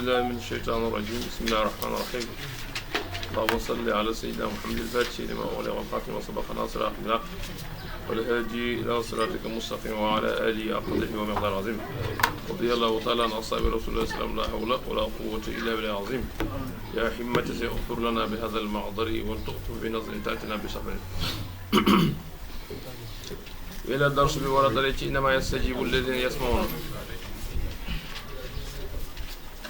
بالله من الشيطان الرجيم بسم الله الرحمن الرحيم اللهم صل على سيدنا محمد الفاتح لما أغلق والخاتم وسبق ناصر الحق والهادي إلى صراطك المستقيم وعلى آله أقدره ومقدار عظيم رضي الله تعالى عن أصحاب رسول الله صلى الله عليه وسلم لا حول ولا قوة إلا بالله العظيم يا حمة اغفر لنا بهذا المعذر والتؤتوا بنظر تأتنا بسفر إلى الدرس بورد التي إنما يستجيب الذين يسمعون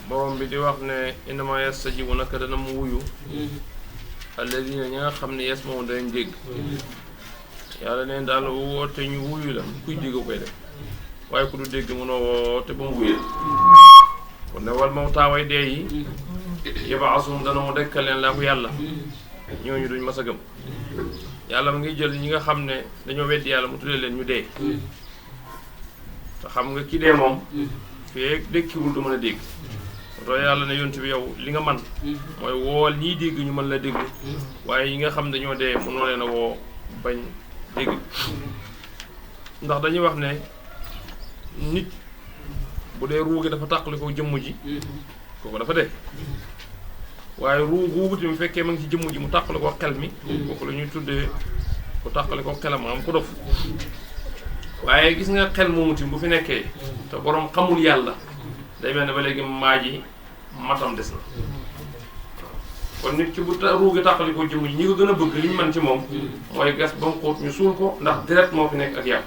borom bi di wax ne innama yastajibu naka dana mu wuyu alladina ñi nga xam ne yasma'un dañ dégg yàlla neen daal woote ñu wuyu la kuy dégg koy def waaye ku du dégg mënoo woote ba mu wuyu kon ne wal mawtaa way dee yi yab'asuhum dana mu dekkal leen laa ko yàlla ñooñu duñ mas a gëm yàlla mu ngi jël ñi nga xam ne dañoo weddi yàlla mu tuddee leen ñu dee te xam nga ki dee moom fee dékkiwul du mën a dégg to yàlla ne yontu bi yow li nga man mooy wool ñiy dégg ñu mën la dégg waaye yi nga xam dañoo dee mënoo leen a woo bañ dégg ndax dañuy wax ne nit bu dee ruu gi dafa tàqali ko jëmm ji kooku dafa dee waaye ruu googu tamit fekkee ma ngi ci jëmm ji mu tàqali ko xel mi kooku la ñuy tuddee ku tàqali ko xelam am ko dof waaye gis nga xel moomu tamit bu fi nekkee te borom xamul yàlla day mel ne ba léegi maaji matam des na kon nit ki bu ruugi tàqali ko jëmm ji ñi ko gën a bëgg li ñu mën ci moom mooy gas ba mu xóot ñu suul ko ndax deret moo fi nekk ak yàpp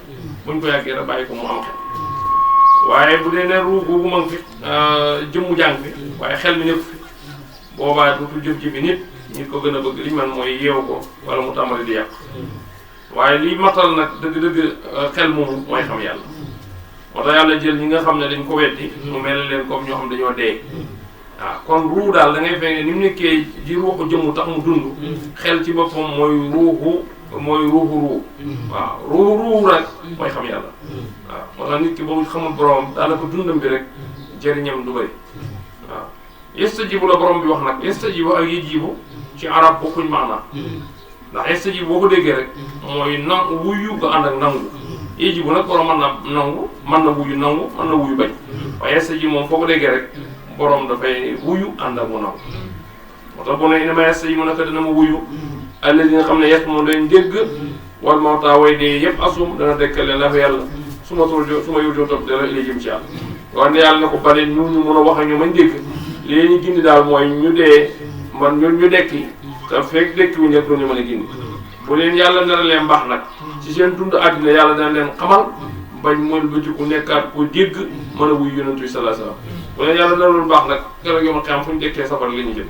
buñ ko yàggee rek bàyyi ko mu am xel waaye bu dee ne ruug googu ma ngi fi jëmmu jàng fi waaye xel mi nekk fi boobaa dootul jëf-jëfi nit ko gën a bëgg li ñu mën mooy yeew ko wala mu tàmbali di yàq waaye li matal nag dëgg-dëgg xel moomu mooy xam yàlla moo tax yàlla jël ñi nga xam ne dañ ko weddi mu mel leen comme ñoo xam dañoo dee waaw kon ruu daal da ngay fekk ni mu nekkee di ruuxu jëmm tax mu dund xel ci boppam mooy ruuxu ruu waaw ruu rek mooy xam yàlla waaw moo tax nit ki boobu xamul borom daanaka dundam bi rek jëriñam du bëri waaw yastajibu la borom bi wax nag yastajibu ak yajibu ci arab bokkuñ maanaam ndax yastajibu boo ko déggee rek mooy wuyu nga ànd ak nangu yajibu nag borom mën na nangu mën na wuyu nangu mën na wuyu bañ waaye yastajibu moom foo ko déggee rek borom dafay wuyu ànd ak mu nangu moo tax bu ne innama yastajibu naka dana ma wuyu alladina nga xam ne yasma'un dañ dégg wal mawtaa way dee yëpp asum dana dekkale la fa yàlla su ma yurjoo topp dana ila jëm ci yàlla wante yàlla na ko bale ñu mën a wax ak ñu mañ dégg léegi ñu gindi daal mooy ñu dee man ñu dekki te fekk dekki wu nekk ñu mën a gindi bu leen yàlla nara leen baax nag ci seen dund àddina yàlla dana leen xamal bañ mën bëtiku nekkaat ko dégg mën a wuy yonent bi sallallahu alayhi wasallam bu leen yàlla nara leen baax nag keroog yow ma xam fu ñu dekkee safar li ñu jëm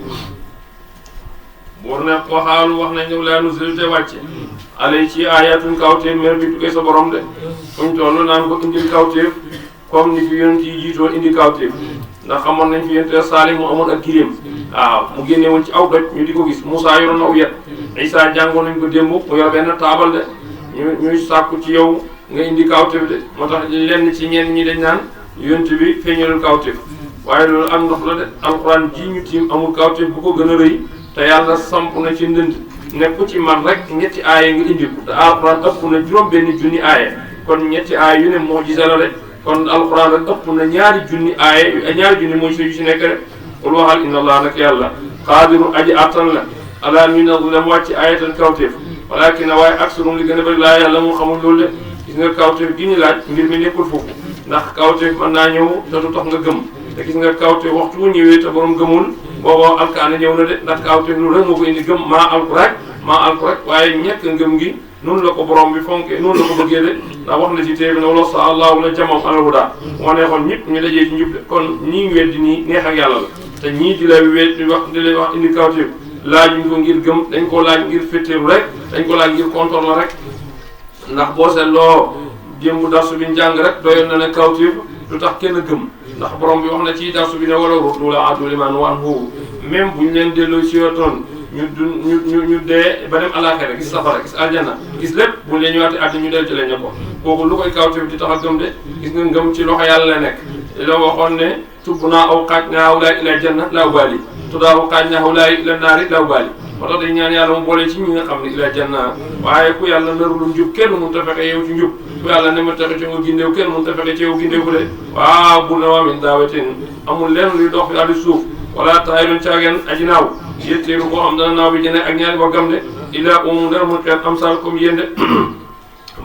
buur ne waxaalu wax nañ ne laa nuzzilu te wàcce alay ci ayatun kawteef mer bi tukkee sa borom de fu ñu toll naan ko indil kawteef comme ni fi yonent yi jiitoon indi kawteef ndax xamoon nañ fi yonent Saalih mu amoon ak kiréem waaw mu génne woon ci aw doj ñu di ko gis Moussa yoroon na aw yet Isa jàngoon nañ ko démb mu yor benn taabal de ñuy sàkku ci yow nga indi kawteef de moo tax lenn ci ñenn ñi dañ naan yonent bi feeñalul kawteef waaye loolu am ndox la de alxuraan ji ñu tiim amul kawteef bu ko gën a rëy te yàlla samp na ci ndënd nekk ci man rek ñetti aaya nga indi ko te alxuraan ëpp na juróom benn junni aaya kon ñetti aaya yu ne mu'jiza la de kon alxuraan rek ëpp na ñaari junni aaya ñaari junni mooy yu si nekk rek qul waxal inna allah nag yàlla qaadiru aji attan la ala an yunazzila mu wàcc aayatan kawteef walakin waaye aksarum li gën a bëri laa yàlla mu xamul loolu de gis nga kawteef gi ñu laaj mbir mi nekkul foofu ndax kawteef mën naa ñëw te du tax nga gëm te gis nga kawteef waxtu wu ñëwee te borom gëmul booboo alkaane ñëw na de ndax kawteef lu rek moo ko indi gëm maa alku rek waaye ñekk ngëm gi noonu la ko borom bi fonke noonu la ko bëggee de ndax wax na ci téere bi ne wala sa allahu la jamam alal huda moo neexoon ñëpp ñu dajee ci njub de kon ñii ngi weddi nii neex ak yàlla la te ñii di la weddi di lay wax indi kawteef laajuñ ko ngir gëm dañ ko laaj ngir féttéeru rek dañ ko laaj ngir contrôle la rek ndax boo seetloo démb darsu bi ñu jàng rek doyoon na ne kawteef lu tax kenn gëm ndax borom bi wax na ci darsu bi ne wala ruddu la addu liman wan hu même bu ñu leen delloo ci yotoon ñu dee ba dem àllaaxira gis safara gis aljana gis lépp bu leen ñëwaatee àddina ñu del ci leen ña ko kooku lu koy kawteef di tax a gëm de gis nga ngëm ci loxo yàlla la nekk la waxoon ne tubb naa aw xaaj naa hawlaay ila janna laa ubaali tuddaaw xaaj naa hawlaay ila naari laa ubaali moo tax dañ ñaan yàlla mu boole ci ñi nga xam ne ila janna waaye ku yàlla narulum njub kenn mënut a fexe yow ci njub bu yàlla ne ma texe ci nga gindeew kenn mun ta fexe ci yow gindeew ko de waaw bu ne waa min daawatin amul lenn luy dox fi àlli suuf wala taayilun caageen aji naaw yetteelu koo xam dana naaw bi jëne ak ñaari waggam de illaa dara mun xeet am sal comme yéen de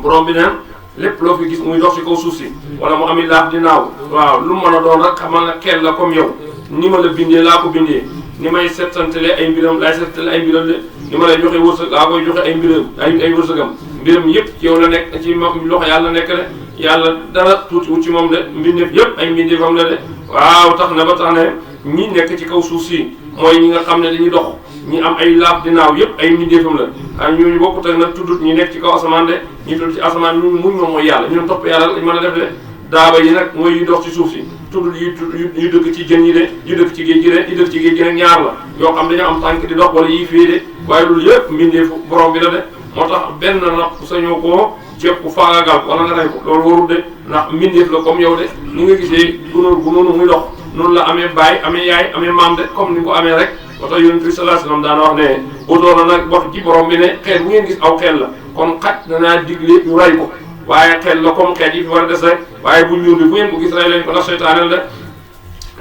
borom bi neen lépp loo fi gis muy dox ci kaw suuf si wala mu ami laaf di naaw waaw lu mën a doon rek xamal na xel la comme yow ni ma la bindee laa ko bindee ni may settantale ay mbiram laay settantale ay mbiram de ni ma lay joxe wërsëg laa koy joxe ay mbiram ay wërsëgam mbiram yëpp ci yow la nekk ci loxo yàlla nekk de yàlla dara tuuti wut ci moom de mbindeef yëpp ay mbindeefam la de waaw tax na ba tax ne ñi nekk ci kaw suuf si mooy ñi nga xam ne dañuy dox ñi am ay laaf di naaw yëpp ay mbindeefam la ah ñooñu bokkut ak nag tuddut ñi nekk ci kaw asamaan de ñi tudd ci asamaan ñu muñ moom mooy yàlla ñun topp yàlla lañ mën a def de daaba yi nag mooy yu dox ci suuf si tuddut yu dëkk ci jën yi de yu dëkk ci géej gi de yu dëkk ci géej gi nag ñaar la yoo xam dañoo am tànk di dox wala yii fii de waaye loolu yëpp mbindeefu borom bi la de moo tax benn napp sañoo koo jekku faagagal wala nga rey ko loolu warul de ndax mbindeef la comme yow de ni nga gisee gunóor gu noonu muy dox noonu la amee baay amee yaay amee maam de comme ni nga ko amee rek moo tax yonent bi sallallahu alayhi wasallam daana wax ne auto la nag wax ci borom bi ne xeet bu ngeen gis aw xel la kon xaj danaa digle ñu rey ko waaye xel la comme xeet yi fi war a des rek waaye bu ñuul bi fu ngeen ko gis rey leen ko ndax seytaane la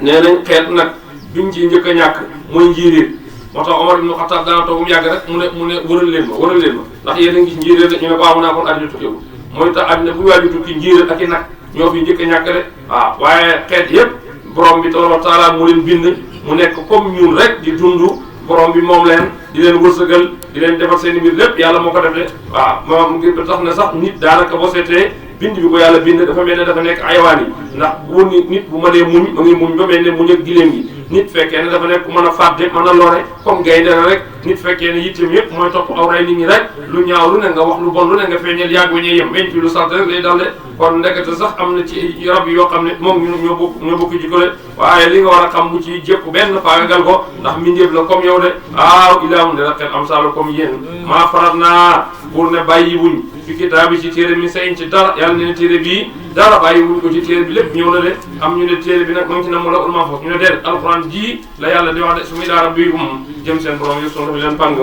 nee nañ xeet nag biñ ci njëkk a ñàkk mooy njiiriir moo tax Omar ibn Khattab daana toog mu yàgg rek mu ne wëral leen ma ndax yéen a ngi gis njiiriir rek ñu ne ko waaw mu naa kon àddina tukkiwul mooy tax àddina bu waaju tukki njiiriir ak i nag ñoo fi njëkk a ñàkk rek waaw waaye xeet yëpp borom bi tabaaraka wa taala mu leen bind mu nekk comme ñun rek di dund borom bi moom leen di leen wërsëgal di leen defar seen i mbir lépp yàlla moo ko def de waaw moom ngir tax na sax nit daanaka boo seetee bind bi ko yàlla bind dafa mel ne dafa nekk ayawaan yi ndax bu nit bu mënee muñ ma ngi muñ ba mel ne muñ ak giléem gi nit fekkee ne dafa nekk mën a fàtte mën a lore comme gaynde la rek nit fekkee ne yittem yëpp mooy topp aw ray nit ñi rek lu ñaaw lu ne nga wax lu bon lu ne nga feeñal yàgg wa ñuy yem weñ fi lu salte rek lay dal de kon ndekete sax am na ci rab yoo xam ne moom ñoo bokk jikko de waaye li nga war a xam bu ci jëpp benn faagagal ko ndax mbindeef la comme yow de aaw ilaamu ne la xel am salo comme yéen maa farat naa pour ne bàyyi wuñ fi kitaabi ci téere mi sayin ci dara yàlla ne téere bii dara bàyyi wuñ ko ci téere bi lépp ñëw na de am ñu ne téere bi nag ma ngi ci na mu la ulma foofu ñu ne déedéet alxuraan ji la yàlla di wax de su muy daara bii jëm seen borom yi soo leen pàng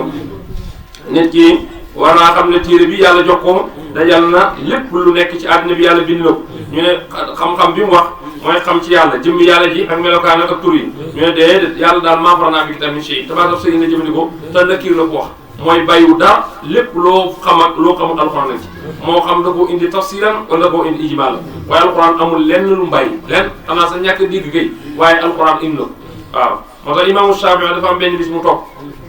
nit ki war naa xam ne téere bi yàlla jox ko dajal na lépp lu nekk ci àddina bi yàlla bind na ko ñu ne xam-xam bi mu wax mooy xam ci yàlla jëmmi yàlla ji ak melokaan ak tur yi ñu ne déedéet yàlla daal maa faral naa fi tamit shay tabaaraka sëy na jëfandikoo te nakir la ko wax mooy bàyyiwu dara lépp loo xam ak loo xamul alxuraan la ci moo xam da koo indi tafsiran wala da koo indi ijmaal la waaye alxuraan amul lenn lu mbàyyi lenn xanaa sa ñàkk digg gay waaye alxuraan indi na ko waaw moo tax imaamu Shaafi'i dafa am benn bis mu toog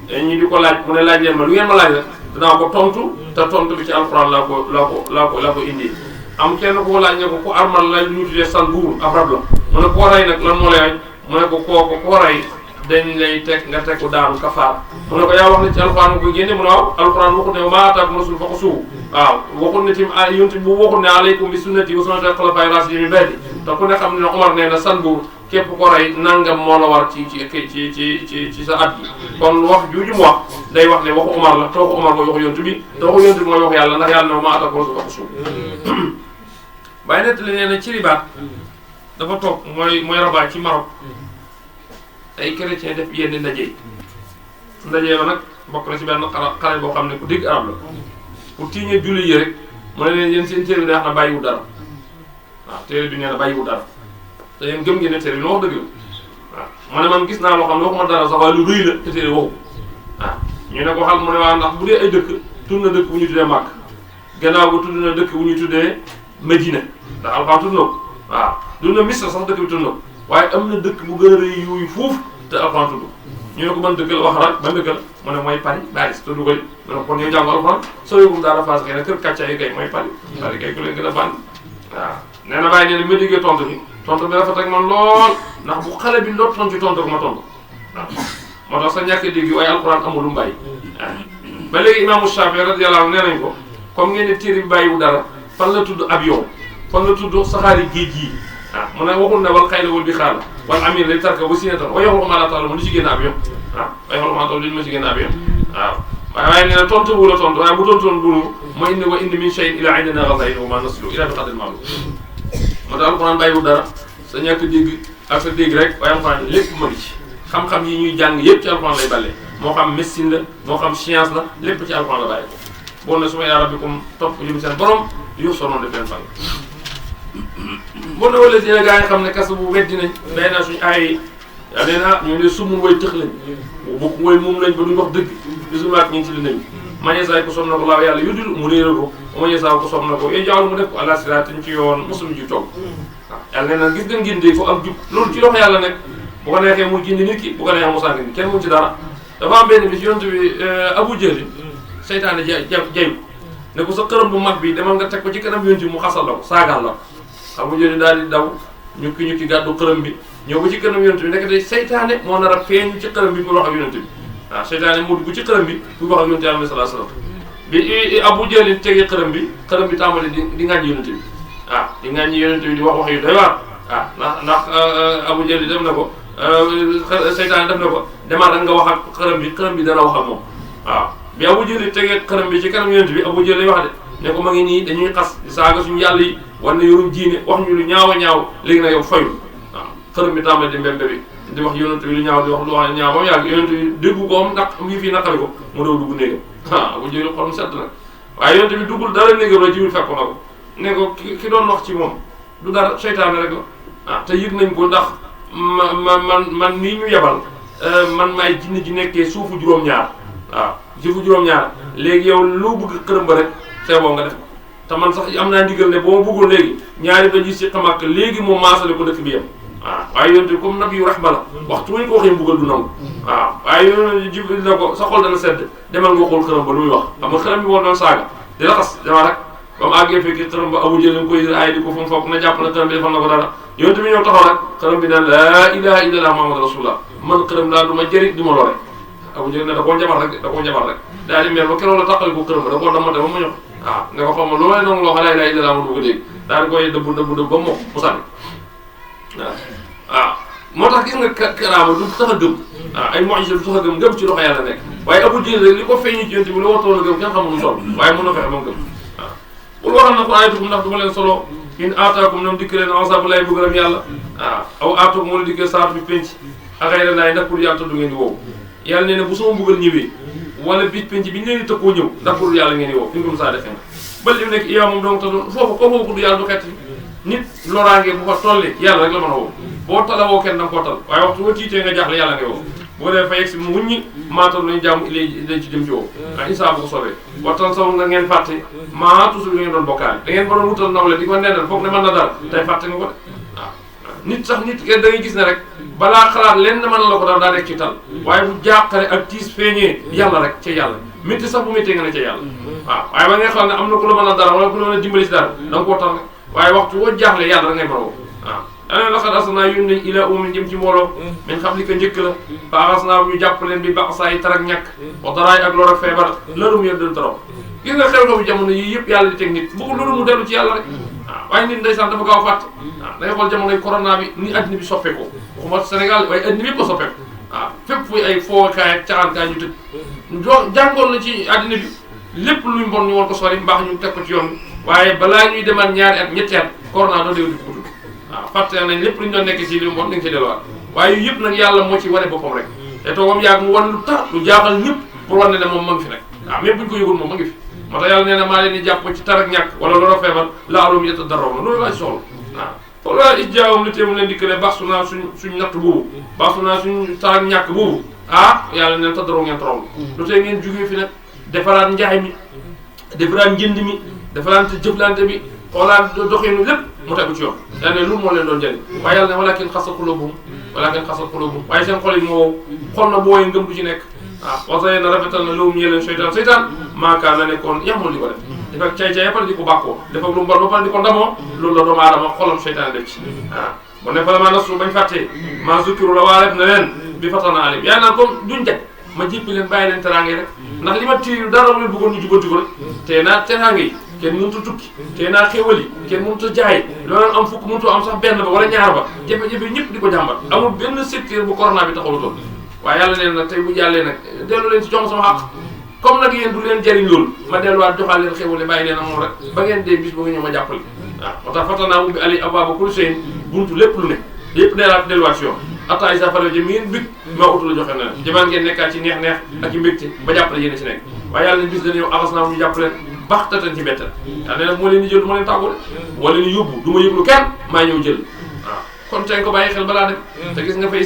ñi di ko laaj mu ne laaj leen ma lu ngeen ma laaj rek danaa ko tontu te tontu bi ci alxuraan laa ko indi am kenn koo laaj ne ko ku armal la lu ñu tuddee san buur ab rab la mu ne koo rey nag lan moo lay mu ne ko kooku koo rey dañ lay teg nga teg ko daanu kafaar mu ne ko yaa wax ne ci alxuraan nga koy génne mu ne waaw alxuraan waxut ne maa ataakum rasul fa xusuuhu waaw waxut ne tim yonent bu waxut ne alaykum bi sunnati wa sunnati xulafaa'i raashidiin min ba'di te ku ne xam ne Omar nee na san buur képp ko rey nangam moo la war ci sa at yi kon wax juuju mu wax day wax ne waxu Omar la te waxu Omar mooy waxu yonent bi te waxu yonent bi mooy waxu yàlla ndax yàlla ne maa ataakum rasul fa xusuuhu bàyyi nettali nee na ci ribaat dafa toog mooy Rabat ci Maroc ay chrétien def yenn ndaje ba nag bokk na ci benn xale boo xam ne ku dégg arab la pour tiiñee julli yi rek mu ne leen yéen seen téere bi neex na bàyyiwu dara waaw téere bi nee na bàyyiwu dara te yéen gëm ngeen ne téere bi wax dëgg la waaw mu ne man gis naa loo xam ne waxuma dara sax waaye lu rëy la te téere waxu waaw ñu ne ko xal mu ne waaw ndax bu dee ay dëkk tudd na dëkk bu ñu tuddee Màkk gannaaw ba tudd na dëkk bu ñu tuddee Medina ndax alxuraan tudd na ko waaw tudd na Misra sax dëkk bi tudd na ko waaye am na dëkk bu gën a rëy yooyu foofu te alxuraan tudd ñu ne ko ban dëkk la wax rek ban dëkk la mu ne mooy Paris tudd koy mu ne kon yow jàng alxuraan soo yóbbul daara Fass kay nag kër kàcca yi kay mooy Paris kay ku leen gën a bànn waaw nee na bàyyi nee na ma déggee tontu bi rafet ak man lool ndax bu xale bi lottoon ci tontu ma tontu waaw moo tax sa ñàkk dégg waaye alxuraan amul lu mu bàyyi ba léegi imaamu Shaafi'i radiyallahu anhu nee nañ ko comme ngeen ne téere bi bàyyiwu dara fan la tudd avion fan la tudd saxaari géej yi waaw mu ne waxul ne wal xayla wal bixaar wal amir lay tarka ba sinatan wa yaxluqu maa laa ta'lamuun lu ci génn avion waaw wa yaxluqu maa laa ta'lamuun li ma ci génn avion waaw waaye nee na tontu wu la tontu waaye bu tontoon bunu ma indi wa indi min shay'in illaa indinaa ghazaa'inuhu wa maa nasiluhu illaa bi qadarin ma'luum moo tax alxuraan bàyyiwul dara sa ñàkk dégg ak sa dégg rek waaye alxuraan lépp ma ngi ci xam-xam yi ñuy jàng yëpp ci alxuraan lay bàllee moo xam médecine la moo xam science la lépp ci alxuraan la bàyyi ko boo ne su ma yaa rabbikum topp jëm seen borom yox sonoon def leen fang bon na wala dina gaa yi xam ne kas bu weddi nañ day naa suñu aay yaa nee naa ñoo ne sumul way tëx lañ bokk mooy moom lañ ba duñ wax dëgg bisumaak ñu ngi ci li nañ mañesaay ko som na ko laaw yàlla yudul mu réeral ko mañesaa ko som na ko yooyu jaalu mu def ko àla siraatin ci yoon mosum ji toog waaw yàlla nee na gis ngeen gindee ko ak jub loolu ci loxo yàlla nekk bu ko neexee muy gindi nit ki bu ko neexee mu sànq nit kenn mu ci dara dafa am benn bi ci yonent bi Abu Jahl seytaane jayu ne ko sa xërëm bu mag bi demal nga teg ko ci kanam yonent bi mu xasal la ko saagaal la ko Abu Jahl daal di daw ñukki gàddu xërëm bi ñëw ba ci kanam yonent bi nekk day seytaane moo nar a feeñ ci xërëm bi pour wax ak yonent bi waaw seytaane mu dugg ci xërëm bi pour wax ak yonent bi sallallahu alayhi wasallam bi Abu Jahl tegee xërëm bi tàmbali di ŋàññi yonent bi waaw di ŋàññi yonent bi di wax yu doy waar waaw ndax Abu Jahl dem na ko seytaane def na ko demal rek nga wax ak xërëm bi dana wax ak moom waaw bi Abu Jahl tegee xërëm bi ci kanam yonent bi Abu Jahl lay wax de ne ko ma ngi nii dañuy xas di saaga suñu yàlla yi war na yorum diine wax ñu lu ñaaw a ñaaw léegi nag yow fayu waaw xërëm bi tàmbali di mbembe bi di wax yonent bi lu ñaaw di wax lu wax ñaaw ba mu yàgg yonent bi déggu ko mii fii naqari ko mu daw dugg néegam Abu Jahl xolam sedd nag waaye yonent bi duggul dara néegam la Jibril fekk na ko ne ko ki doon wax ci moom du dara seytaane rek la te yëg nañ ko ndax man nii ñu yebal man maay jinne ji nekkee suufu juróom-ñaar waaw suufu juróom-ñaar léegi yow loo bëgg xërëm ba rek c'est bon nga def te man sax am naa ndigal ne boo ma bëggoon léegi ñaari ba gis ci xamak léegi moom maasale ko dëkk bi yem waaw waaye yonte comme nab yu rahma la waxtu wañ ko waxee mbugal du nangu waaw waaye yoon Jibril na ko sa xol dana sedd demal nga xool xërëm ba lu muy wax xam nga xërëm bi moo doon saaga di raxas demal rek ba mu àggee fekk xërëm ba Abu Jahl koy ay di ko fu mu foog na jàpp na xërëm bi defal na ko dara yonte bi ñëw taxaw rek xërëm bi naan laa ilaha illallah muhammad rasulullah man xërëm laa du ma jëriñ du ma lore Abu Jahl ne da koo njabar rek daal di mer ba keroog la taxali ko xërëm ba da koo damate ba mu ñëw waaw ne ko xam ma lu may nangu loo xam laa ilaha illallah ma du ko dégg daal di koy dëbb ba mokk mu sànni waaw moo tax gis nga karaama du tax a gëm waaw ay mu'jiza du tax a gëm ci loxo yàlla nekk waaye Abu Jahl rek li ko feeñu ci yonte bi lu wartoon a gëm kenn xamul lu sol waaye mën na fexe ba mu gëm waaw bul waxal na ko ayatukum ndax du ma leen solo in aataakum nam dikk leen ensemble lay bëggaram yàlla waaw aw aataakum moo la dikkee saatu bi penc ak xëy na laay ndax pour yàlla du ngeen di woowu yàlla nee na bu sama mbugal ñëwee wala bis penc bi ñu leen di tëkkoo ñëw ndax pour yàlla ngeen di woowu fi ngum saa defee ba li mu nekk yow moom donc te doon foofu ko foofu du yàlla du xett nit loraange bu fa tolli yàlla rek la mën a woo boo tala woo kenn da nga koo tal waaye waxtu boo tiitee nga jaaxle yàlla ngay woo boo dee fa yegg si mu wuññi maatal lañu jàmm dañ ci jëm ci woo ah isaa bu ko soobee waxtaan saw nga ngeen fàtte maa toujours da ngeen doon bokkaale da ngeen ba doon wutal nawle di ko neenal foog ne mën na dara tey fàtte nga ko de waaw nit sax nit da ngay gis ne rek balaa xalaat leen ne mën la ko dara daa nekk ci tal waaye bu jàqare ak tiis feeñee yàlla rek ca yàlla métti sax bu méttee nga ne ca yàlla waaw waaye ba ngay xam ne am na ku la mën a dara wala ku la mën a dimbali si dara da nga koo tal rek waaye waxtu boo jaaxle yàlla da ngay mën a woo waaw daneen laqad arsalnaa yónni nañ ilaa umamin jëm ci mbooloo min qablika njëkk la fa axasnaahum ñu jàpp leen bi ba'saa yi tarak ñàkk wa daraay ak lor ak feebar larum yëpp dañ taraw gis nga xew-xewu jamono yii yëpp yàlla di teg nit bëgg loolu mu dellu ci yàlla rek waaw waaye nit ndeysaan dafa gaaw fàtte waaw da ngay xool jamonoy corona bi ni addina bi soppeekoo waxuma Sénégal waaye addina bi yëpp a soppeeku waaw fépp fuy ay fookaay ak caxaankaay ñu tëj jàngoon na ci addina bi lépp luy mbon ñu war ko sori mbaax ñu teg ko ci yoon waaye balaa ñuy demaat ñaari at ñetti at corona doo déglu ko waaw fàtte nañ lépp lu ñu doon nekk ci li mu bon dañ ci delluwaat waaye yu yëpp nag yàlla moo ci wane boppam rek te toogam yàgg mu wan lu tar lu jaaxal ñëpp pour wane ne moom ma ngi fi nag waaw même buñ ko yëgul moom ma ngi fi moo tax yàlla nee na maa leen di jàpp ci tar ak ñàkk wala loolu feebar laalum yetta daroo na loolu laa ci soxla waaw loolu it jaawam li teemu leen dikkale baax su naa suñ natt boobu baax su naa suñ tar ak ñàkk boobu yàlla neen ta daroo ngeen torool lu tee ngeen jugee fi nag defaraat njaay mi defaraat njënd mi defaraat jëflante bi xoolaat doxinu lépp mu tegu ci yoon yàlla ne lu moo leen doon jëriñ waaye yàlla ne walaakin xasat quluubuhum waaye seen xol yi moo wow xol na booy ngëm du ci nekk waaw wasay na rafetal na lowum ñee leen seytaan maakaa na nekkoon yamul di ko def dafa cay-cay pare di ko bàkkoo dafa lu mu bon ba pare di ko ndamoo loolu la doomu aadama xolam seytaan def ci bu ne fa la maa nasu bañ fàttee maa zukkiru la waa ref na leen bi fatana alim yaa naan comme duñ jag ma jippi leen bàyyi leen teraange rek ndax li ma tiir dara leen bëggoon ñu jubanti ko rek tee naa teraange yi kenn mënut a tukki tee naa xéwal yi kenn mënut a jaay loolu am fukk mënut a am sax benn ba wala ñaar ba jafe-jafe ñëpp di ko jàmbat amul benn secteur bu corona bi taxawutoon waaye yàlla leen nag tey bu jàllee nag dellu leen ci jox sama xaq comme nag yéen du leen jariñ loolu ma delluwaat joxaal leen xéwale bàyyi leen ak moom rek ba ngeen dee bis ba nga ñëw ma jàppale waaw moo tax fatanaa ubbi ali abwaaba kulli shay'in buntu lépp lu ne yëpp delluwaat si yoon atta isa fara jëm ngeen big maa utu la joxe na jamaan ngeen nekkaat ci neex-neex ak ci mbégte ba jàppale yéen a ci nekk waaye yàlla ne bis dana ñëw axas naa ñu jàpp leen baxtatan ci bettal yàlla nee na moo leen di jël du ma leen tàggu de moo leen di yóbbu du ma yëglu kenn maa ñëw jël waaw kon tey ko bàyyi xel balaa dem te gis nga fay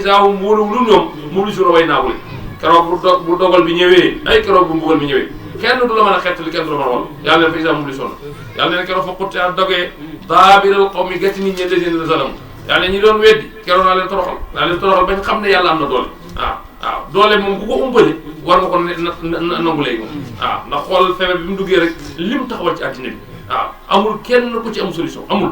saahum wóoluwulul ñoom moom li sura way naawule keroog bu dogal bi ñëwee ay keroog bu mbugal bi ñëwee kenn du la mën a xettali kenn du la mën a wol yàlla neen fay saa moom li sonn yàlla neen keroog fa xutte a dogee daabiral qawmi gàtti nit ñi leen zalam yàlla ñi doon weddi keroog naa leen toroxal bañ xam ne yàlla am na doole waaw doole moom ku ko umpale war nga ko nangu léegi moom waaw ndax xoolal feebar bi mu duggee rek lim taxawal ci àddina bi waaw amul kenn ku ci am solution amul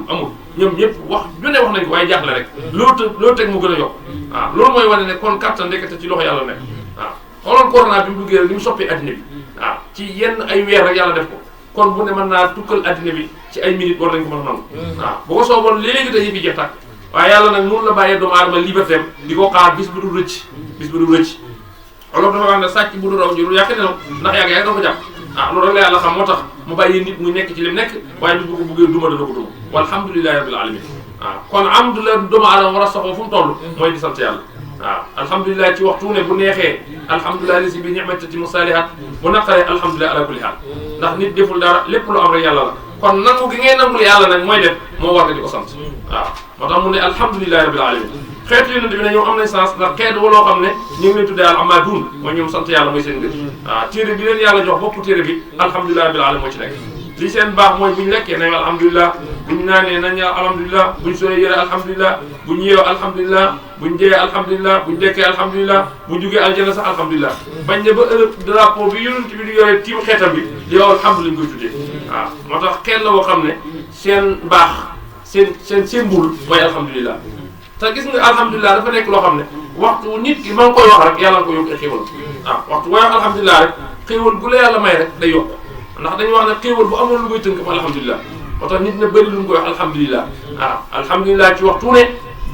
ñoom ñëpp wax ju ne wax nañ ko waaye jaaxle rek loolu teg mu gën a yokk waaw loolu mooy wane ne kon kattan ndekete ci loxo yàlla nekk waaw xoolal corona bi mu duggee rek li mu soppee àddina bi waaw ci yenn ay weer rek yàlla def ko kon bu ne mën naa tukkal àddina bi ci ay minutes war nañ ko mën a nangu waaw bu ko sooboon léegi te yëf yi jeex tàkk waaye yàlla nag noonu la bàyyee doomu aadama liberté am di ko xaar bis bu dul rëcc olof dafa wax ne sàcc bu dul raw njurul yàq nelaw ndax yàgg doo ko jàpp loolu rek la yàlla xam moo tax mu bàyyi nit muy nekk ci lim nekk waaye bis bu ko buggee duma dana ko duma walhamdulillahi rabbil alamin kon alhamdulilah doomu aadama war a saxoo fu mu toll mooy di sant yàlla alhamdulilah ci waxtu ne bu neexee alhamdulilah li si bi ni'mati musalihat bu naqaree alhamdulilah ala kulli haal ndax nit deful dara lépp lu am rek yàlla la kon nangu gi ngay nangul yàlla nag mooy def moo war nga di ko sant moo tax mu ne alhamdulilahi rabbil alamin xeetu yonent bi ne ñoom am nañ sens ndax xeetu waloo xam ne ñu ngi leen tuddee al amadun mooy ñoom sant yàlla mooy seen mbir téere bi leen yàlla jox bopp téere bi alhamdulilahi rabbil alamin moo ci nekk li seen baax mooy bu ñu lekkee nañ alhamdulilah bu ñu naanee nañ alhamdulilah bu ñu solee yëre alhamdulilah bu ñu yeewoo alhamdulilah bu ñu jëyee alhamdulilah bu ñu dekkee alhamdulilah bu ñu jugee aljana sax alhamdulilah bañ ne ba ëllëg drapeau bi yonent bi di yore tiim xeetam bi yow alhamdulilah ñu koy tuddee moo tax xeet la boo xam ne seen baax seen mbul mooy alhamdulilah te gis nga alhamdulilah dafa nekk loo xam ne waxtu nit ki ma ngi koy wax rek yàlla nga ko yokk ay xéwal waxtu booy wax alhamdulilah rek xéwal bu la yàlla may rek day yokk ndax dañuy wax ne xéewal bu amoon lu koy tënk ma alhamdulilah moo tax nit na bëri lu ñu koy wax alhamdulilah alhamdulilah ci waxtu ne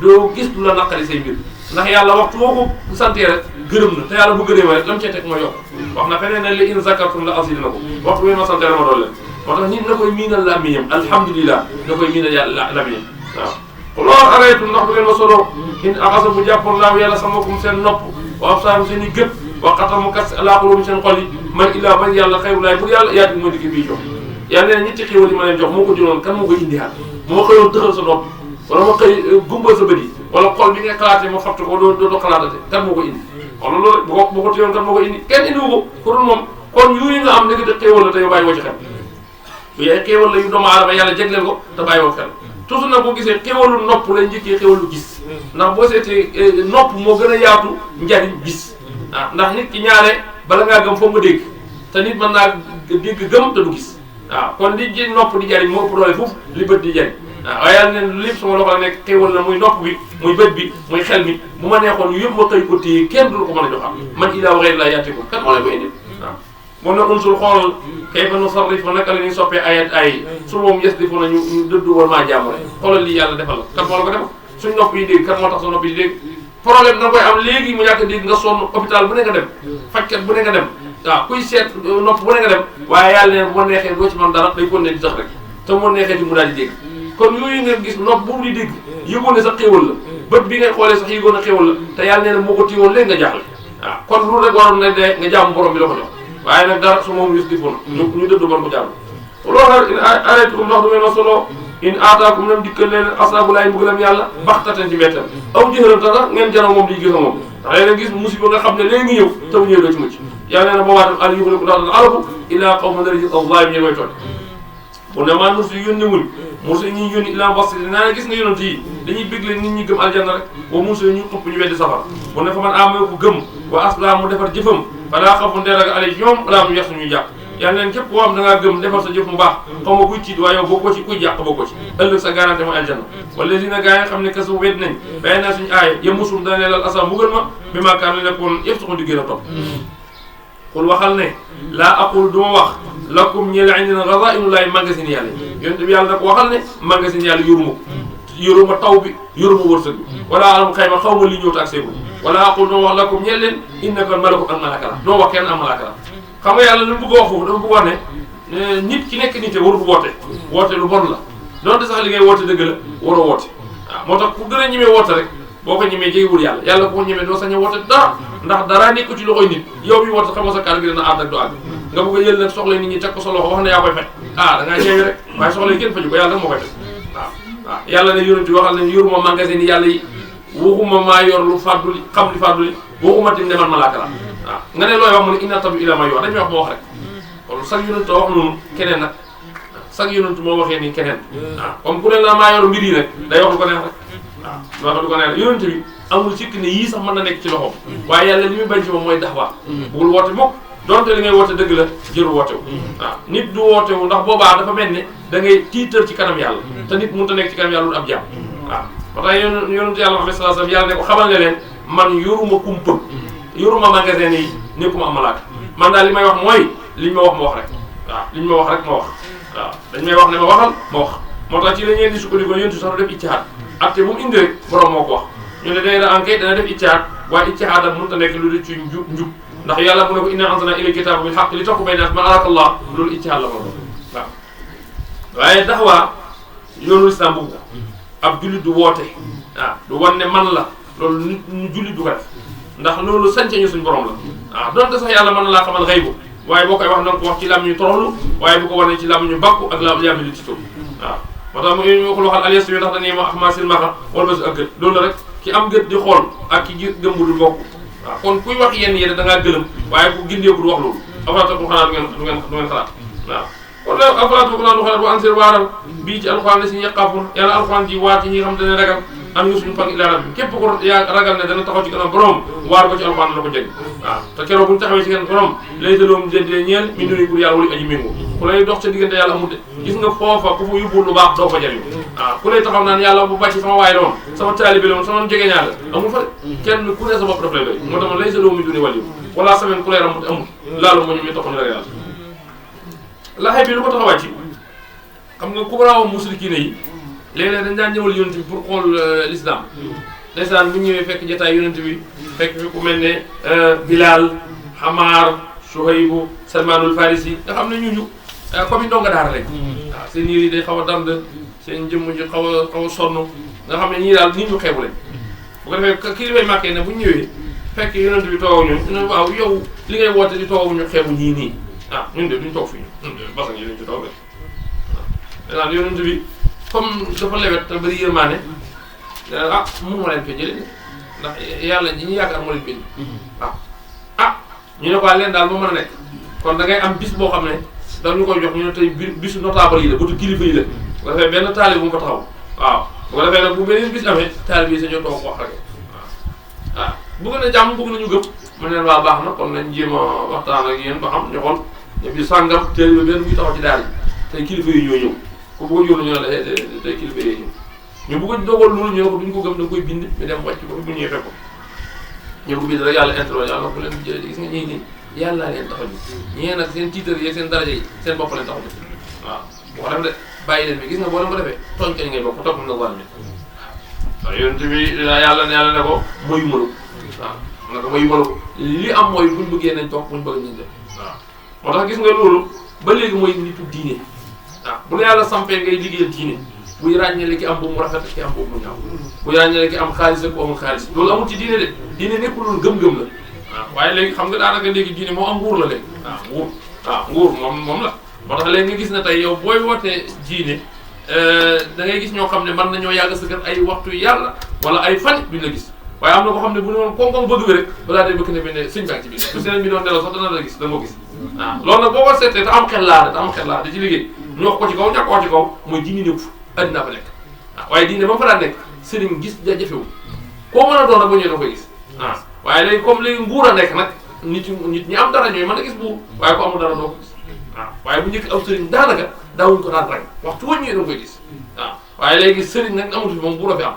doo gis lu la naqari say mbir ndax yàlla waxtu boo ko santee rek gërëm na te yàlla bu gërëmee rek lam cee teg ma yokk wax na feneen ne li in zakartum la azidannakum waxtu bi ma santee la ma doon leen moo tax nit na koy miinal làmmiñam alhamdulilah na koy miinal yàlla làmmiñam loolu arrêtu ndax bu ngeen ma solo in axasa bu jàppoon laaw yàlla samakum seen nopp wa absaarum seen i gët wa xatamu kas ala qulubi seen xol yi man illaa ba yàlla xayrulaay pour yàlla yaati mooy dikk bii jox yàlla nee na ñetti xéwal yi ma leen jox moo ko jëloon kan moo koy indihaat moo xëyoon tëxal sa nopp wala ma xëy gumbal sa bët yi wala xol bi ngay xalaatee ma fatt ko doo xalaatate kan moo ko indi wala loolu rek bu ko téyoon kan moo ko indi kenn indiwu ko pour moom kon yooyu nga am nekk de xéwal la te yow bàyyi woo ci xel yu ay xéwal la yu doomu aadama yàlla jégleel ko te bàyyi woo xel toujours nag boo gisee xéwalu nopp lay njëkkee xéwalu gis ndax boo seetee nopp moo gën a yaatu njariñ gis ndax nit ki ñaare bala ngaa gëm foog nga dégg te nit mën naa dégg gëm te du gis kon li ji nopp di jariñ moo ëpp doole foofu li bët di jariñ waaye yàlla ne lépp sama loxo la nekk xéwal na muy nopp bi muy bët bi muy xel mi bu ma neexoon yu yëpp ma xëy ko téye kenn du ko mën a joxaat man ilaa waxee laa yaate ko kan moo lay ko indi moom nag unsul xoolal kayfa nusarrifu naka la ñuy soppee ayat ay su moom yes di fu na ñu dëddu war maa jàmm rek xoolal lii yàlla defal la kan moo la ko defal suñ nopp yi dégg kan moo tax sa nopp yi dégg problème da nga koy am léegi mu ñàkk dégg nga sonn hôpital bu ne nga dem fajkat bu ne nga dem kuy seet nopp bu ne nga dem waaye yàlla ne bu ma neexee doo ci man dara day kon ne di tax rek te moo neexee di mu daal di dégg kon yooyu nga gis nopp boobu di dégg yëgoon ne sax xéewal la bët bi ngay xoolee sax yëgoon ne xéewal la te yàlla nee na moo ko téewoon léegi nga jaaxle kon loolu rek waroon na de nga jaamu borom bi la ko jox waaye nag dara su moom yus di fon ñu dëddu bon ko jàmm loolu in arrêtukum ndox du ngeen ma solo in aataakum nam dikkal leen asaabulaay mbugalam yàlla baxtatan ci mbettal aw jëxëram tana ngeen janoo moom di gis moom ndax léeg-léeg gis musiba nga xam ne léegi ngi ñëw te bu ñëwee doo ci mucc yàlla nee na boobaa tam al yuxliku ndax dana alaku ilaa qawman rajim allah bi ñu koy tooñ bu ne maa nursi yónni wuñ mursi ñi yónni ilaa basiri naa ne gis nga yonent yi dañuy bégle nit ñi gëm aljanna rek wa mursi ñu xupp ñu weddi safara bu ne fa man amee ko gëm wa aslam mu defar jëfam falaa xawfun ragal alay ñoom wala mu yax suñuy jàpp yàlla neen képp koo xam da ngaa gëm defar sa jëf mu baax xaw ma kuy tiit waaye yow bokkoo ci kuy jàq bokkoo ci ëllëg sa garanté mooy aljanna wala dina gaa yi nga xam ne kasu wedd nañ bàyyi naa suñu aaya yemusum dana leelal asa mbugal ma bi maakaan la nekkoon yëpp suxu di gën a topp xul waxal ne laa aqul duma wax lakum ñeel indina ghazainullahi magasin yàlla yonent bi yàlla da ko waxal ne magasin yàlla yoruma taw bi yoruma wërsëg bi wala alam xëy ma xaw ma li ñëw te ak seegul wala aqul duma wax lakum ñeel leen innaka malakun am malaka la doo wax kenn am malaka la xam nga yàlla lu mu bëgg a wax foofu dafa bëgg wax ne nit ki nekk nite warul woote lu bon la donte sax li ngay woote dëgg la waroo woote waaw moo tax ku gën a ñemee woote rek boo ko ñemee jegewul yàlla ku ko ñemee doo sañ a woote dara ndax dara nekku ci loxoy nit yow mi woote xam nga sa kàddu gi dana ànd ak du àgg nga bëgg a jël nag soxla nit ñi teg ko sa loxo wax ne yaa koy faj da ngaa ñeewi rek waaye soxla yi kenn faju ko yàlla rek moo koy faj waaw yàlla ne yonent bi waxal ne yoruma magasin yi yàlla yi waxuma maa yor lu fàdduli xam li fàdduli waxuma tamit ne man malaaka la waaw nga ne looy wax mu ne inna tabi ila ma yor dañuy wax ma wax rek kon sax yonent wax noonu keneen nag sax yonent moo waxee nii keneen comme ku ne la maa yor mbir yi nag day wax lu ko neex rek wax lu ko neex yonent bi amul sikk ne yii sax mën na nekk ci loxoom waaye yàlla li muy bañ ci moom mooy daxwaa bugul woote mukk donte li ngay woote dëgg la jëru wootewu nit du wootewu ndax boobaa dafa mel ne da ngay tiitar ci kanam yàlla te nit mënut a nekk ci kanam yàlla lu ab jàmm moo tax yonent yàlla Muhammad sallallahu alayhi wasallam yàlla ne ko xamal ne leen man yoruma kumpa yoruma magasin yi nekkuma am malaaka man daal li may wax mooy liñ ma wax ma wax rek liñ ma wax rek ma wax dañ may wax ne ma waxal ma wax moo tax ci la ñeen di sukkandiku yonent sax def ijtihaad atte bu mu indi rek borom moo ko wax ñu ne day da enquête dana def ijtihaad waaye ijtihaad am mënut a nekk lu dul ci njub ndax yàlla mu ne ko inna anzalna ilayka kitaaba bil haqq li tahkuma bayna naas man araaka Allah loolu ijtihaad la ko waaye daxwaa yoonu islam bugg ab jullit du woote du wan ne man la loolu nit ñu jullit du ko def ndax loolu sañce ñu suñ borom la donte sax yàlla mën na laa xamal xaybu waaye boo koy wax na nga ko wax ci lam ñu toroxlu waaye bu ko wane ci lam ñu bakku ak la yàmmi li ci tur moo tax mu ko waxal alias yi ndax dañuy ma axma silmaxa wala basi ak gët loolu la rek ki am gët di xool ak ki gëmbudul bokk kon kuy wax yenn yéen da ngaa gëlëm waaye ku gindeekul wax loolu afalaatakum xanaa du ngeen xalaat kon nag afalaatakum xanaa du xalaat bu ansir waaral bii ci alxuraan la si yaqaafun yàlla alxuraan ji waat yi ñi nga xam ne ragal am ñu suñu fan ila rabbi képp ko yaa ragal ne dana taxaw ci kanam borom waar ko ci alxuraan la ko jëg te keroog bu ñu taxawee ci kanam borom lay daloom dédee ñeel mi duni pour yàlla wala aji méngoo ku lay dox ca diggante yàlla amul de gis nga foofa ku fa yóbbul lu baax doo fa jëriñ ku lay taxaw naan yàlla bu bàcc sama waay la woon sama taalibe la woon sama jege ñaar la amul fa de kenn ku ne sa bopp daf lay doy moo tax lay daloom mi duni wàll wala semaine ku lay ramut amul laalu moo ñu taxaw ñu ragal yàlla laxay bi lu ko tax a wàcc xam nga ku baraaw musrikiine yi léeg-léeg dañ daan ñëwal yonent bi pour xool l'islam ndeysaan bu ñëwee fekk jotaay yonent bi fekk fi ku mel ne Bilal Hamar Suhaybu Salmanul Farisi nga xam ne ñuñu comme ndonga daara lañ waaw seen yére yi day xaw a dand seen jëmm ji xaw a sonn nga xam ne ñii daal nit ñu xeebu lañ bu ko defee kii dafay màkkee ne bu ñu ñëwee fekk yonent bi toog ñu ne waaw yow li ngay woote di toog ñu xeebu ñii nii ñun de duñ toog fii ñun de basan yi lañ ci toog rek waaw yonent bi comme dafa lewet te bëri yërmaane mun ma leen fee jëlee ndax yàlla ñi ñu yaakaar moo leen fee ñu ne ko leen daal ba mën a nekk kon da ngay am bis boo xam ne dañu koy jox ñu ne tey bisu notable yi la bëtu kilifa yi la bu ko defee benn taalib bu mu fa taxaw bu ko defee nag bu beneen bis amee taalib yi sañoo toog wax rek bëgg na jàmm bëgg nañu gëm mu ne leen waa baax na kon nañ jéem a waxtaan ak yéen ba xam ñu xool ne bi sàngam teel ba benn muy taxaw ci daal yi tey kilifa yi ñoo ñëw ku bëgg a yónni ñu ne la tey kilifa yi ñu bëgg a dogal loolu ñu ne ko duñ ko gëm da nga koy bind ñu dem wàcc ko bu ñëwee fekk ko ñu ko bind rek yàlla intrant yàlla ko leen jëlee gis nga ñii nii yàlla leen taxaw ñu ñee nag seen tiitar yi seen daraja yi seen bopp leen taxaw waaw boo def de bàyyi leen bi gis nga boo leen ko defee tooñ kañ ngay bokk topp na war mi waaw yonent bi yàlla ne ko mayu malu na ko mayu malu li am mooy buñ bëggee nañ toog buñ bëgg nañ def moo tax gis nga loolu ba léegi mooy nitu diine bu la yàlla sampee ngay liggéeyal diine buy ràññeele ki am boobu mu rafet ki am boobu mu ñaaw buy ràññeele ki am xaalis ak ku amul xaalis loolu amul ci diine de diine nekkul loolu gëm-gëm la waaye léegi xam nga daanaka léegi diine moo am nguur la léegi nguur moom la moo tax léegi nga gis ne tey yow booy wootee diine da ngay gis ñoo xam ne mën nañoo yàgg sa kër ay waxtu yàlla wala ay fan duñ la gis waaye am na ko xam ne bu ñu woon koom-koom bëgg bi rek balaa day bëgg ne bi ne sëñ baa ngi ci biir su seen bi doon nelaw sax dana la gis da nga ko gis loolu nag boo ko seetee te am xel laa da ci liggéey ñu wax ko ci kaw ñàkk wax ci kaw mooy diine nekk addina fa nekk waaye diine ba mu fa daan nekk sëriñ gis jafewul koo mën a doon rek ba ñëwee da koy gis waaye léegi comme léegi nguur a nekk nag nit ñi am dara ñooy mën a gis buur waaye ko amul dara doo ko gis waaye bu njëkk aw sëriñ daanaka daawuñ ko daan rek waxtu woo ñëwee da koy gis waaye léegi sëriñ nag amatu fi moom nguur a fi am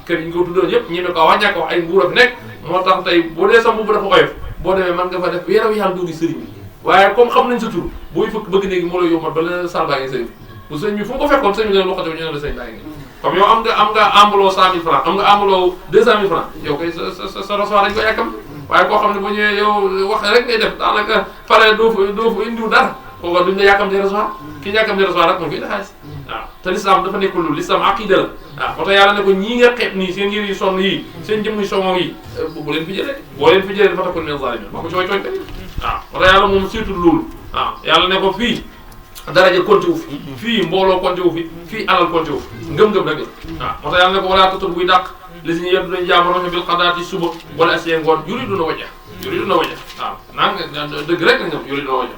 kër yi ñu ko tuddoon yëpp ñeme ko wax ñàkk wax ay nguur a fi nekk moo tax tey boo dee sa mbubb dafa oyof boo demee mën nga fa def weeraw yàlla doo gis sëriñ bi waaye comme xam nañ sa tur booy fëkk bëgg néegi moo lay yombat ba la salbaa ngi sëriñ bu sëñ bi fu mu ko fekkoon sëñ bi leen loxote bi ñu ne la sëñ baa ngi comme yow am nga ambuloo 100000 francs am nga ambuloo 200000 francs yow koy sa recevoir dañ ko yàkkam waaye koo xam ne bu ñëwee yow wax rek ngay def daanaka pare doo fa indiw dara kooku duñ la yàkkam di recevoir ki yàkkam di recevoir rek moom koy xaalis te l'islam dafa nekkul loolu l'islam aqida la moo tax yàlla ne ko ñii nga xeeb nii seen yëre yi sonn yii seen jëmm yi sonn yi bu leen fi jëlee boo leen fi jëlee dafa takkul min zalimin ma ko cooy kat moo tax yàlla moom surtout loolu waaw yàlla ne ko fii daraja compté wu fi fii mbooloo compté wu fi fii alal compté wu fi ngëm-ngëm rek la waaw moo tax yàlla ne ko walaa tatul buy dàq li si yëpp dañu jaamono bil xadaati suba wala asiyee ngoon yuriduna wajha waaw naan nga dëgg rek la nga yuriduna wajha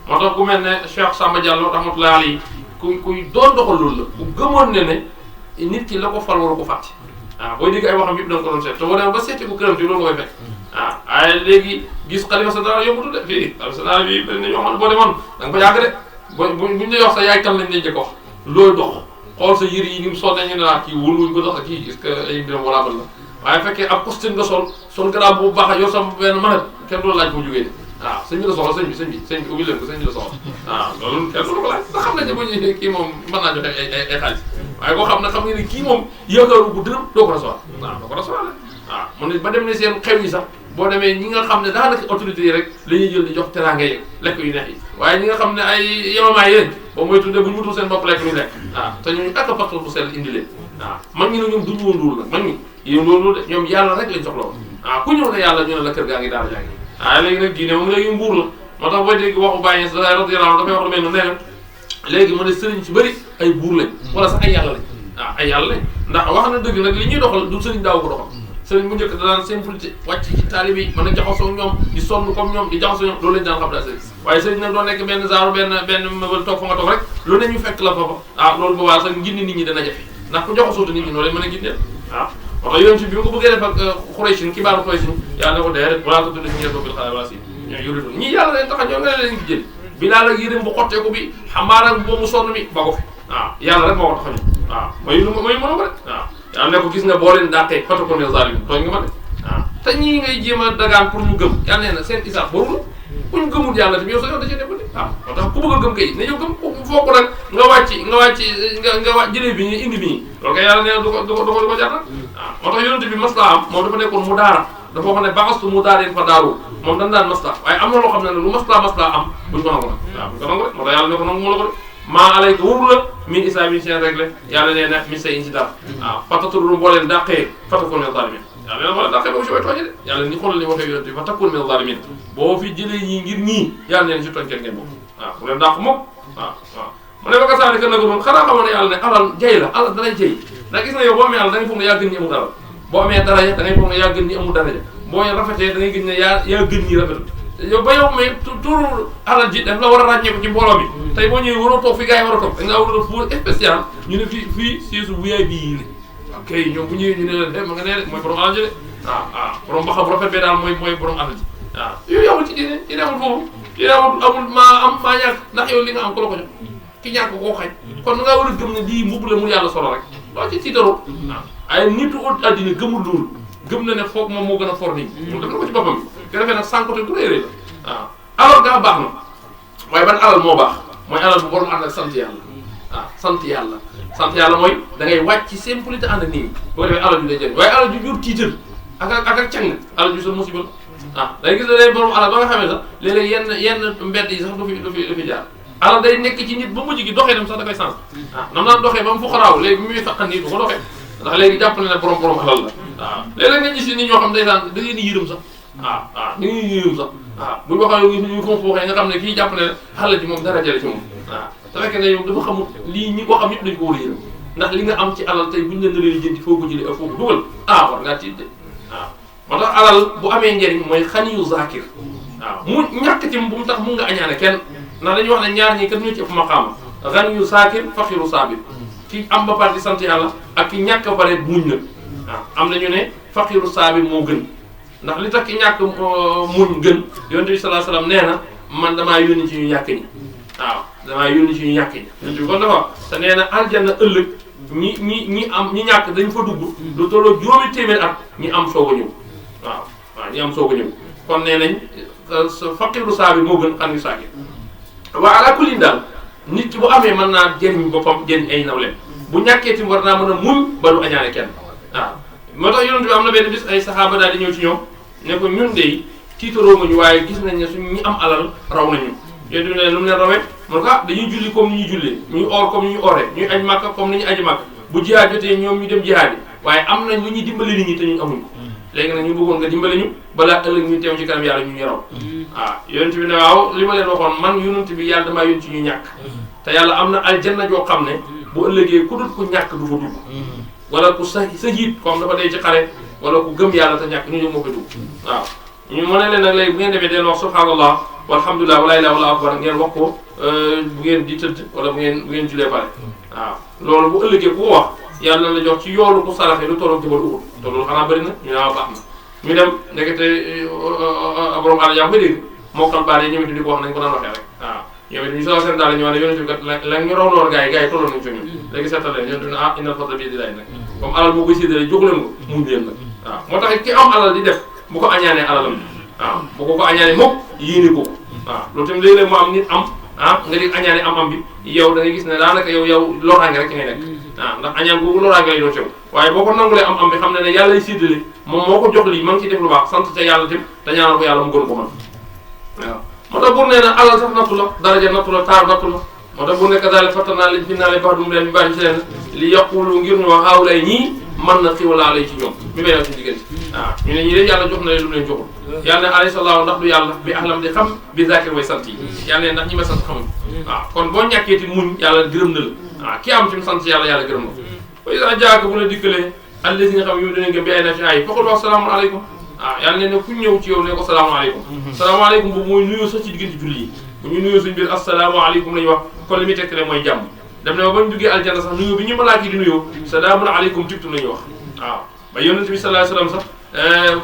moo tax ku mel ne Cheikh Samba Diallo rahmatullahi alayhi kuy doon doxal loolu la bu gëmoon ne nit ki la ko fal waru ko fàtte waaw booy dégg ay waxam yëpp da nga ko doon seet te boo demee ba seeti ko këram ci loolu nga koy fekk waaw waaye léegi gis xalifa général yombutu de fii xalifa général bi dañ ne ñoo xam ne boo demoon da nga ko yàgg de buñ lay wax sa yaay kan lañ lay njëkk a wax looy dox xool sa yëri yi ni mu sonne ñu ne laa kii wóoluwuñ ko dox kii est-ce que ay mbiram walaabal la waaye fekkee ab costume nga sol garab bu baax yor sa benn manette kenn du la laaj fu mu jógee nii waaw sëñ bi la soxla sëñ bi ubbi leen ko sëñ bi la soxla waaw loolu kenn du ko laaj ndax xam nañ ne bu ñu kii moom mën naa joxe ay xaalis waaye koo xam nga ne kii moom yaakaaru bu dërëm doo ko recevoir waaw doo ko recevoir waaw mu ne ba dem ne seen xew yi sax boo demee ñi nga xam ne daanaka autorités yi rek la ñuy jël di jox teraanga yeeg lekk yu neex yi waaye ñi nga xam ne ay yemamaay yéen boobu mooy tuddee bu ñu wutul seen bopp lekk ñu lekk waaw te ñooñu ak a pastor bu sell indi leen waaw mag ñi ne ñoom duñu woon loolu nag mag ñi yéen loolu de ñoom yàlla rek lañ soxla woon waaw ku ñëw ne yàlla ñu ne la kër gaa ngi daara jaa ngi waaye léegi nag diine moom léegi mbuur la moo tax booy dégg waxu Baye Niass radiyallahu anhu dafay wax lu mel ne nee léegi mu ne sëriñ si bëri ay buur lañ wala sax ay yàlla lañ waaw ay yàlla lañ ndax wax na dëgg nag li ñuy doxal du sëriñ daaw ko doxal sëriñ bu njëkk da daan simplicité wàcc ci taalibe yi mën a jaxasoo ñoom di sonn comme ñoom di jaxasoo ñoom loolu lañ daan xam daa sëriñ waaye sëriñ nag doo nekk benn genre benn mëbal toog fa nga toog rek lu ne ñu fekk la foofa waaw loolu boobaa sax ngindi nit ñi dana jafe ndax ku jaxasoo te nit ñi noonu lañ mën a gindeel waaw moo tax yoon si bi mu ko bëggee def ak Xuraysin kibaaru Xuraysin yàlla ne ko dee rek walaa ko tudd si ñettoo bil xalaasi ñoo yuridu ñii yàlla leen tax ñoo nga leen ci jël Bilaal ak yërëm bu xotteeku bi Xammaar ak boobu sonn mi ba ko fi waaw yàlla rek moo ko tax a waaw mooy mënu ko rek waaw yàlla ne ko gis nga boo leen dàqee fatakun minaz zaalimiin tooñ nga ma de waaw te ñii ngay jéem a dagaan pour ñu gëm yàlla nee na seen isaab boobu la ku ñu gëmul yàlla tamit yow sa yoon da cee nekk waaw moo tax ku bëgg a gëm kay ne yow gëm foo ko rek nga wàcc jëlee bi ñu indi bi loolu kay yàlla nee na du ko jar nag waaw moo tax yonent bi maslaa am moom dafa nekkoon mu daara dafa wax ne baxastu mu daareen fa daaru moom dañ daan maslaa waaye am na loo xam ne lu maslaa am buñ ko nangu nag waaw buñ ko nangu rek moo tax yàlla ne ko nangu mu la ko de maa alayka wóoru la min isaa bi seen réglé yàlla nee na min say in si dara waaw fataturu boo leen dàqee fatakun minaz zaalimiin yàlla nee na boo leen dàqee boobu si way tooñe de yàlla ni xoolal ni waxee yonent bi fatakun minaz zaalimiin boo fi jëlee ñii ngir ñii yàlla nee na si tooñ kenn ngeen bokk waaw bu leen dàq moom waaw mu ne ba ka saani kën na ko doon xanaa xamoon ne yàlla ne alal jay la alal danay jay ndax gis na yow boo amee alal da ngay foog ne yaa gën ñi amul alal boo amee daraja da ngay foog ne yaa gën ñi amul daraja boo rafetee da ngay gis ne yaa gën ñi rafetul yow ba yow mais turu alal ji daf la war a ràññeeku ci mbooloo mi tey boo ñëwee waroo toog fi gars yi war a toog da ngaa war a pour spécial ñu ne fii siisu VIP yi ne ok ñoom bu ñëwee ñu ne leen ma nga nee mooy borom alal ji de waaw borom ba xam rafet bee daal mooy borom alal ji waaw yooyu amul ci diine amul foofu diine amul maa ñàkk ndax yow li nga am ko la ko jox ki ñàkk koo xañ kon da ngaa war a gëm ne lii mbubb la mu yàlla solo rek loo ci tiitaroo waaw ay nitu ut addina gëmul loolu gëm na ne foog moom moo gën a for nit ñi mu def na ko ci boppam bi defee nag sànkote bu réeré la waaw alal gaa baax na waaye ban alal moo baax mooy alal bu borom ànd ak sant yàlla waaw sant yàlla mooy da ngay wàcc ci simplicité ànd ak nit ñi boo defee alal ju lay jëriñ waaye alal ju jur tiitar ak càng alal ju sa musiba waaw day gis ne day borom alal ba nga xamee sax léeg-léeg yenn mbedd yi sax du fi jaar alal day nekk ci nit ba mujj gi doxee dem sax da koy sens waaw nam naan doxee ba mu fu xaraaw léegi mi muy faqan nii du ko doxee ndax léegi jàpp na ne borom alal la waaw léeg-léeg nga gis nit ñoo xam day daan da ngeen di yërëm sax waaw da ngeen di yërëm sax waaw buñ waxee ñu ko waxee nga xam ne kii jàpp ne xalal ji moom dara jële ci moom waaw te fekk ne yow dafa xamul lii ñi ko xam yëpp dañu ko war a yërëm ndax li nga am ci alal tey buñ leen da leen jënti foo ko jëlee ak foo ko dugal war ngaa tiit de waaw moo tax alal bu amee njëriñ mooy xaniyu zakir waaw mu ñàkk ci bu mu tax mun nga añaane kenn ndax dañuy wax ne ñaar ñi kat ñoo ci ëpp maqaama xaniyu zakir faqiru sabir ki am ba pare di sant yàlla ak ki ñàkk ba pare muñ na waaw am nañu ne faqiru sabir moo gën ndax li tax ki ñàkk muñ gën yonent bi sallallahu alayhi wasallam nee na man damaa yónni ci ñu ñàkk ñi waaw damaa yónni ci ñu ñàkk ñi yonent bi kon dafa te nee na aljanna ëllëg ñi ñàkk dañ fa dugg lu tolloo juróomi téeméer at ñi am soog a ñëw waaw ñi am soog a ñëw kon nee nañ faqiru sabir moo gën xaniyu zakir waa ala kulli daal nit ki bu amee mën naa jëriñ boppam jëriñ ay nawleem bu ñàkkee tamit war naa mën a muñ ba du añaane kenn waaw moo tax yonent bi am na benn bis ay saxaaba daal di ñëw ci ñoom ne ko ñun de tiitaroo nga ñu waaye gis nañ ne suñ ñi am alal raw nañu yonent bi ne lu mu leen rawee mun ko dañuy julli comme ni ñuy jullee ñuy oor comme ni ñuy ooree ñuy aj màkka comme ni ñuy aji màkka bu jihaad jotee ñoom ñu dem jihaad yi waaye am nañ lu ñuy dimbali nit ñi te ñun amuñ ko léegi nag ñu bëggoon nga dimbali ñu balaa ëllëg ñu teew ci kanam yàlla ñu raw waaw yonent bi ne waaw li ma leen waxoon man yonent bi yàlla damaa yónni ci ñu ñàkk te yàlla am na aljanna joo xam ne bu ëllëgee ku dul ku ñàkk du fa dugg wala ku sahiid comme dafa dee ci xare wala ku gëm yàlla te ñàkk ñu ñëw moo fa dugg waaw ñu mën ne leen nag léegi bu ngeen demee den wax subhanallah walhamdulillah wala ilaha illa akbar ngeen wax ko bu ngeen di tëdd wala bu ngeen julee pare waaw loolu bu ëllëgee ku ko wax yàlla la jox ci yoolu ku saraxe lu tolloog jëbal Uhud te loolu xanaa bëri na ñu ne waaw baax na ñu dem ndekete borom àll yaa koy dégg mokkal baal yi ñoom it di ko wax nañ ko daan waxee rek waaw ñoom it ñu soo seen daal ñoo ne yonent bi kat la ñu raw lool gars yi tolloon nañ ci ñun léegi seetal leen yonent bi ne innal fadla bi yadillaahi nag comme alal moo koy séddale jox leen ko muñ leen nag waaw moo tax ki am alal di def bu ko añaanee alalam waaw bu ko añaanee moom yéene ko waaw loolu tamit léeg-léeg moo am nit am nga di añaane am bi yow da ngay gis ne daanaka yow loraange rek ci ngay nekk waaw ndax añaan boobu loraange lay doon teew waaye boo ko nangulee am bi xam ne yàlla lay séddale moom moo ko jox lii ma ngi ciy def lu baax sant ca yàlla tamit te ñaanal ko yàlla mu gën ko mën waaw moo tax buur nee na alal sax nattu la daraja nattu la taar nattu la moo tax buur ne kazaalika fattanaa leen binnaa leen bax dum leen bi baax ci leen li yaqulu ngir ñu wax haawlay ñii mën na xiwalaa lay ci ñoom mi may ci diggante waaw ñu ne ñi de yàlla jox na leen lu leen joxul yàlla ne alayhi salaam ndax du yàlla bi ahlam di xam bi zakir way sant yi yàlla ne ndax ñi ma sant xamuñ waaw kon boo ñàkkee ti muñ yàlla gërëm na la waaw ki am ci mu sant yàlla gërëm na ko isa jaaka bu la dikkalee allasi nga xam yu dana nga bi ay na fi ay faqul wax salaamu aleykum waaw yàlla ne ku ñëw ci yow ne ko salaamaaleykum salaamaaleykum boobu mooy nuyoo sax ci diggante julli yi bu ñu nuyoo suñ biir asalaamaaleykum la ñu wax kon li muy tegtale mooy jàmm dem ne ba bañ duggee aljanna sax nuyoo bi ñu malaaka yi di nuyoo salaamun aleykum tibtum la ñu wax waaw ba yonent bi sallallahu alayhi wasallam sax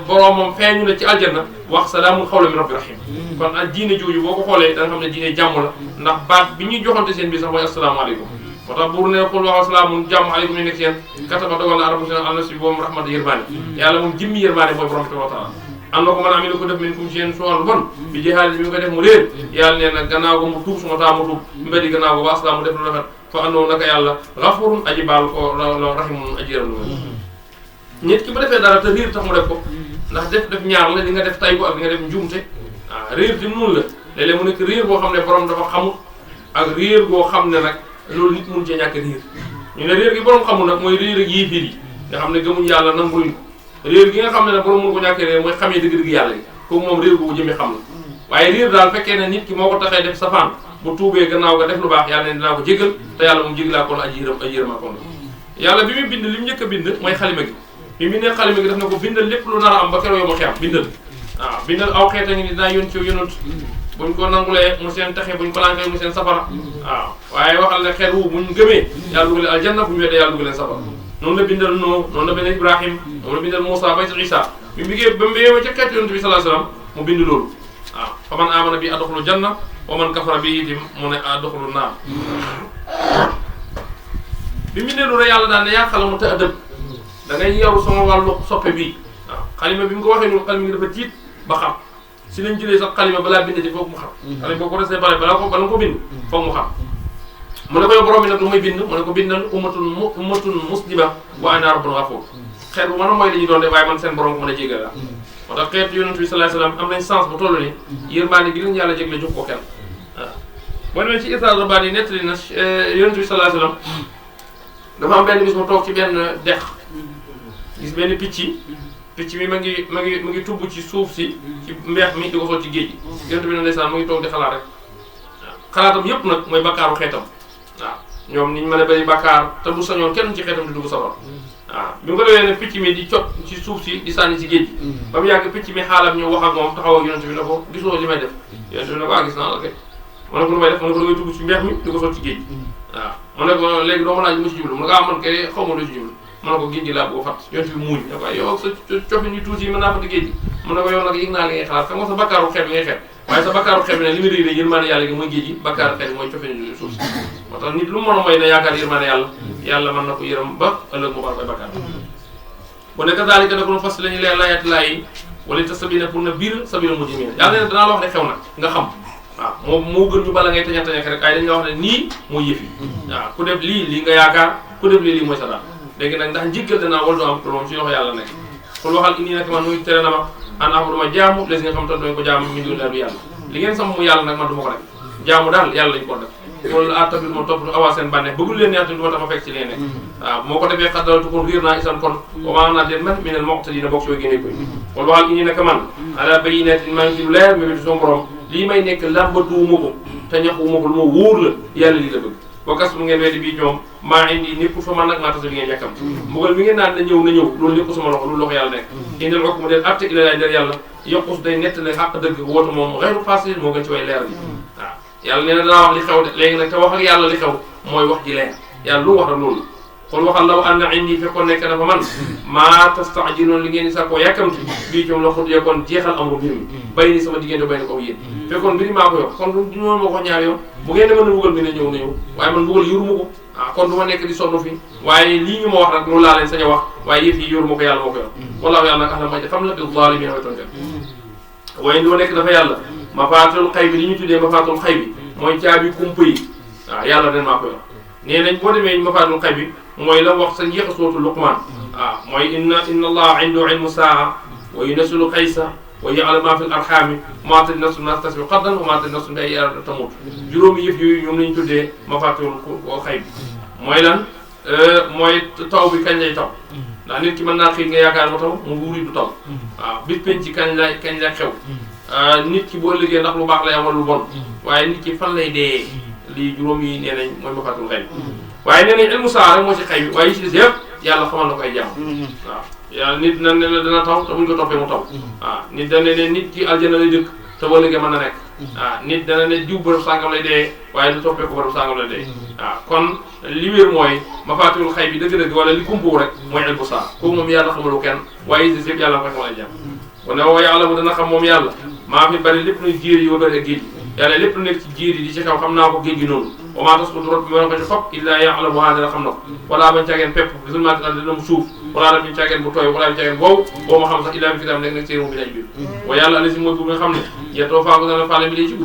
boromam feeñu na ci aljanna wax salaamun xawlan min rabbi rahim kon ak diine jooju boo ko xoolee da nga xam ne diine jàmm la ndax baat bi ñuy joxante seen biir sax mooy asalaamaaleykum moo tax buur ne xul wax asalaamun jàmm aleykum yi nekk seen kataba dogal na arabu seen alnasi boobu rahmata yërmaane yàlla moom jëmmi yërmaane mooy borom wa taala am na ko mën a amee ko def min kum seen soxal bon bi jeexaale bi nga ko def mu réer yàlla nee na gannaaw ko mu tuub suma taa mu tuub mbedi gannaaw ko ba asalaam mu def lu rafet fa andoo naka yàlla xafurun aji baal ko rahimun aji yërëm nit ki bu defee dara te réer tax mu def ko ndax def ñaar la di nga def tay ko ak di nga def njuumte waaw réer ti mun la léeg-léeg mu nekk réer boo xam ne borom dafa xamul ak réer boo xam ne nag loolu nit mun cee ñàkk réer ñu ne réer gi borom xamul nag mooy réer ak yéeféer yi nga xam ne gëmuñ yàlla nanguluñ ko réer gi nga xam ne nag borom mun ko ñàkk réer mooy xamee dëgg-dëgg yàlla yi kooku moom réer boobu jëmee xam la waaye réer daal fekkee ne nit ki moo ko taxee def safaan bu tuubee gannaaw ga def lu baax yàlla ne dinaa ko jégal te yàlla moom jégalaa koon aji yërëmaa koon yàlla bi muy bind li mu njëkk a bind mooy xalima gi bi mu ne xalima gi daf na ko bindal lépp lu nar a am ba keroog yow ma xiyam bindal waaw bindal aw xeet a ngi ni dinaa yónni ci yonent buñ ko nangulee mu seen taxe buñ ko lànkee mu seen safara waaw waaye waxal ne xeet wu buñ gëmee yàlla dugal leen aljanna buñ weddee yàlla dugal leen safara noonu la bindal Nuux noonu la bindal Ibrahim noonu la bindal Moussa bay si Isa bi mu liggéey ba mu béyee ca xeetu yonent bi sallallahu alayhi wasallam mu bind loolu waaw fa man amana bi adxulu janna wa man kafara bi itam mu ne adxulu naar bi mu bindee loolu yàlla daan ne yaa xala mu te adab da ngay yaru sama wàllu soppe bii waaw xalima bi mu ko waxee noonu xalima gi dafa tiit ba xam si lañ jëlee sax xalima balaa bindati foog mu xam xalima boo ko resee pare bala nga ko bind foog mu xam mu ne ko yow borom bi nag lu muy bind mu ne ko bindal ummatun musliba wa ana rabbul ghafur xeet bu mën a mooy la ñu doon de waaye man seen borom ko mën a jégal la moo tax xeetu yonent bi sallallahu alayhi wasallam am nañ sens bu toll ni yërmaande gi leen yàlla jégle jox ko kenn waaw boo demee ci Israa Rabbani yi nettali na yonent bi sallallahu alayhi wasallam dafa am benn bis mu toog ci benn dex gis benn picc mi ma ngi tubb ci suuf si ci mbeex mi di ko sol ci géej gi yonent bi ne ndeysaan mu ngi toog di xalaat rek waaw xalaatam yëpp nag mooy bakkaaru xeetam waaw ñoom niñ mën a bëri bakkaar te bu sañoon kenn ci xeetam di dugg sawar waaw bi mu ko defee ne picc mi di cot ci suuf si di sànni ci géej gi ba mu yàgg picc mi xaalam ñu wax ak moom taxaw ak yonent bi ne ko gisoo li may def yonent bi ne ko gis naa la kay mu ne ko lu may def mu ne ko da ngay tubb ci mbeex mi di ko sol ci géej gi waaw mu ne ko léegi doo ma laaj mu ci jublu mu ne ko man kay xaw ma lu ci jublu mu ne ko géej gi laa bëgg a fàtt yonent bi muuñ ne ko yow ak sa cofin yu tuuti yi mën naa fàtt géej gi mu ne ko yow nag yëg naa li ngay xalaat xam nga sa bakkaaru xeet bi ngay xeet waaye sa bakkaaru xeet bi ne li muy réy réy yërmaane yàlla gi mooy géej gi bakkaaru xeet bi mooy cofin yu suuf si moo tax nit lu mu mën a mooy ne yaakaar yërmaane yàlla mën na ko yërëm ba ëllëg mu war koy bakkaar bu nekk daalika nag lu fas la ñu leer laayat laay wala tastabina pour na biir sabila mujrimina yàlla ne danaa la wax ne xew na nga xam waaw moo gën ñu bala ngay taña taña rek waaye dañ la wax ne nii mooy yëf yi waaw ku def lii nga yaakaar ku def lii mooy sa daal léegi nag ndax njëggal danaa wal du am loolu moom ci loxo yàlla nekk xul waxal indi nag man muy tere na ma an abudu ma jaamu les nga xam te doñ ko jaamu min dun du yàlla li ngeen sam mu yàlla nag man du ma ko def jaamu daal yàlla lañ ko def wala attabi ma topp awaa seen bànneex bëggul leen neex te du ma tax ma fekk ci leen nekk waaw moo ko defee xaddalatu kon riir naa isan kon wamaa naa teen man minal mu'tadina bokk soo génnee koy kon waxal ini naka man ala bayyinatin maa ngi ci lu leer mi bitu son borom lii may nekk làmbatuwuma ko te ñaxuwuma ko lu ma wóor la yàlla lii la bëgg wakas mu ngeen weddi bii ñoom maa indi nekkul fa man nag maa tasa bi ngeen yàkkam mbugal mi ngeen naan na ñëw loolu nekkul sama loxo lu loxo yàlla nekk indil hukmu del atte ila laay der yàlla yoqus day nettale xàq dëgg wootu moom xeyru fasil moo gën ci way leer ji waaw yàlla nee na danaa wax li xew de léegi nag te wax ak yàlla li xew mooy wax ji leer yàlla lu wax rek loolu xul waxal law anna indi fekkoon nekk na fa man maa tastaajiloon li ngeen di sàkkoo yàkkamti bii ñoom la xut yeekoon jeexal amul mbir mi bay ni sama diggante bay na ko yéen fekkoon mbiri maa ko yor kon du noonu ma ko ñaar yoon bu ngeen demoon na mbugal bi ne ñëw na ñëw waaye man mbugal yuruma ko kon du ma nekk di sonn fi waaye lii ñu ma wax rek loolu laa leen sañ a wax waaye yëf yi yuruma ko yàlla moo ko yor wallaahu yàlla nag ahlam ma xam la bil zaalimiin way tonte waaye du ma nekk dafa yàlla mafaatul xay bi li ñu tuddee mafaatul xay bi mooy caabi kumpa yi waaw yàlla den maa ko yor nee nañ boo demee mafaatul xay bi mooy la wax sa njeex sootu Luqmaan waaw mooy inna allaha indahu ilmu saa wa yunazzilu xaysa wa ya'lamu ma fil arhami maa tadri nafsun maa taksibu gadan wa maa tadri nafsun bi ayyi ardin tamut juróomi yëf yooyu ñoom lañu tuddee mafaatul xay bi mooy lan mooy taw bi kañ lay taw ndax nit ki mën naa xëy nga yaakaar mu taw mu wuuri du taw waaw bis penc ci kañ lay xew nit ki boo ëllëgee ndax lu baax lay amal lu bon waaye nit ki fan lay dee lii juróom yi nee nañ mooy mafaatul xay bi waaye nee nañ ilmu saa rek moo ci xay bi waaye yi ci des yëpp yàlla xamal na koy jàmm waaw yàlla nit na ne la dana taw te buñ ko toppee mu taw waaw nit dana ne nit ki aljana lay dëkk te boo ëllëgee mën na nekk waaw nit dana ne diw bërëb sàngam lay dee waaye du toppee ko bërëb sàngam lay dee waaw kon li wér mooy mafaatul xay bi dëgg-dëgg wala li kumpu rek mooy ilmu saa kooku moom yàlla xamalu kenn waaye yi ci des yëpp yàlla koy xamal jàmm kon ne woo yàlla mu dana xam moom yàlla maa fi bari lépp luy jéer yi wa bari ak géej yàlla lépp lu nekk ci jéer yi di ci xew xam naa ko géej gi noonu wa maa tasqutu rot bi ma ko ci xob illaa ya'lamuhaa dana xam na ko walaa bañ caageen pepp bi zulmaatil ardi dina mu suuf walaa daf ñu caageen bu tooy walaa bi caageen boobu boo ma xam sax illaa bi kitaab nekk nag séeréer mu bi nañ biir wa yàlla alasi mooy bu nga xam ne yettoo faago dana faale bi lay ci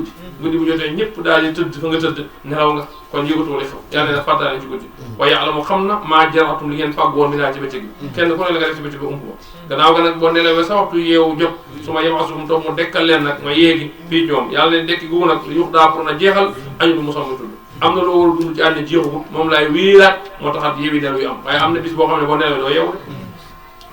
guddi bu jotee ñëpp daal di tëdd fa nga tëdd nelaw nga kon yëgatoo li xew yàlla ne fàttaale ci guddi wa ya'lamu xam na maa jaratum li ngeen fàggoon mi naa ci bëccëg bi kenn ku ne la nga def ci bëccëg bi ump ko gannaaw ga nag boo nelawee sa waxtu yeewu jot su ma yebasum toog mu dekkal leen nag ma yéegi fii ñoom yàlla leen dekki googu nag yux daa pour na jeexal añu du mosam tudd am na loo war a dund ci àddina jeexagut moom laay wéeraat moo taxat yeewi nelaw yu am waaye am na bis boo xam ne boo nelawee doo yeewu de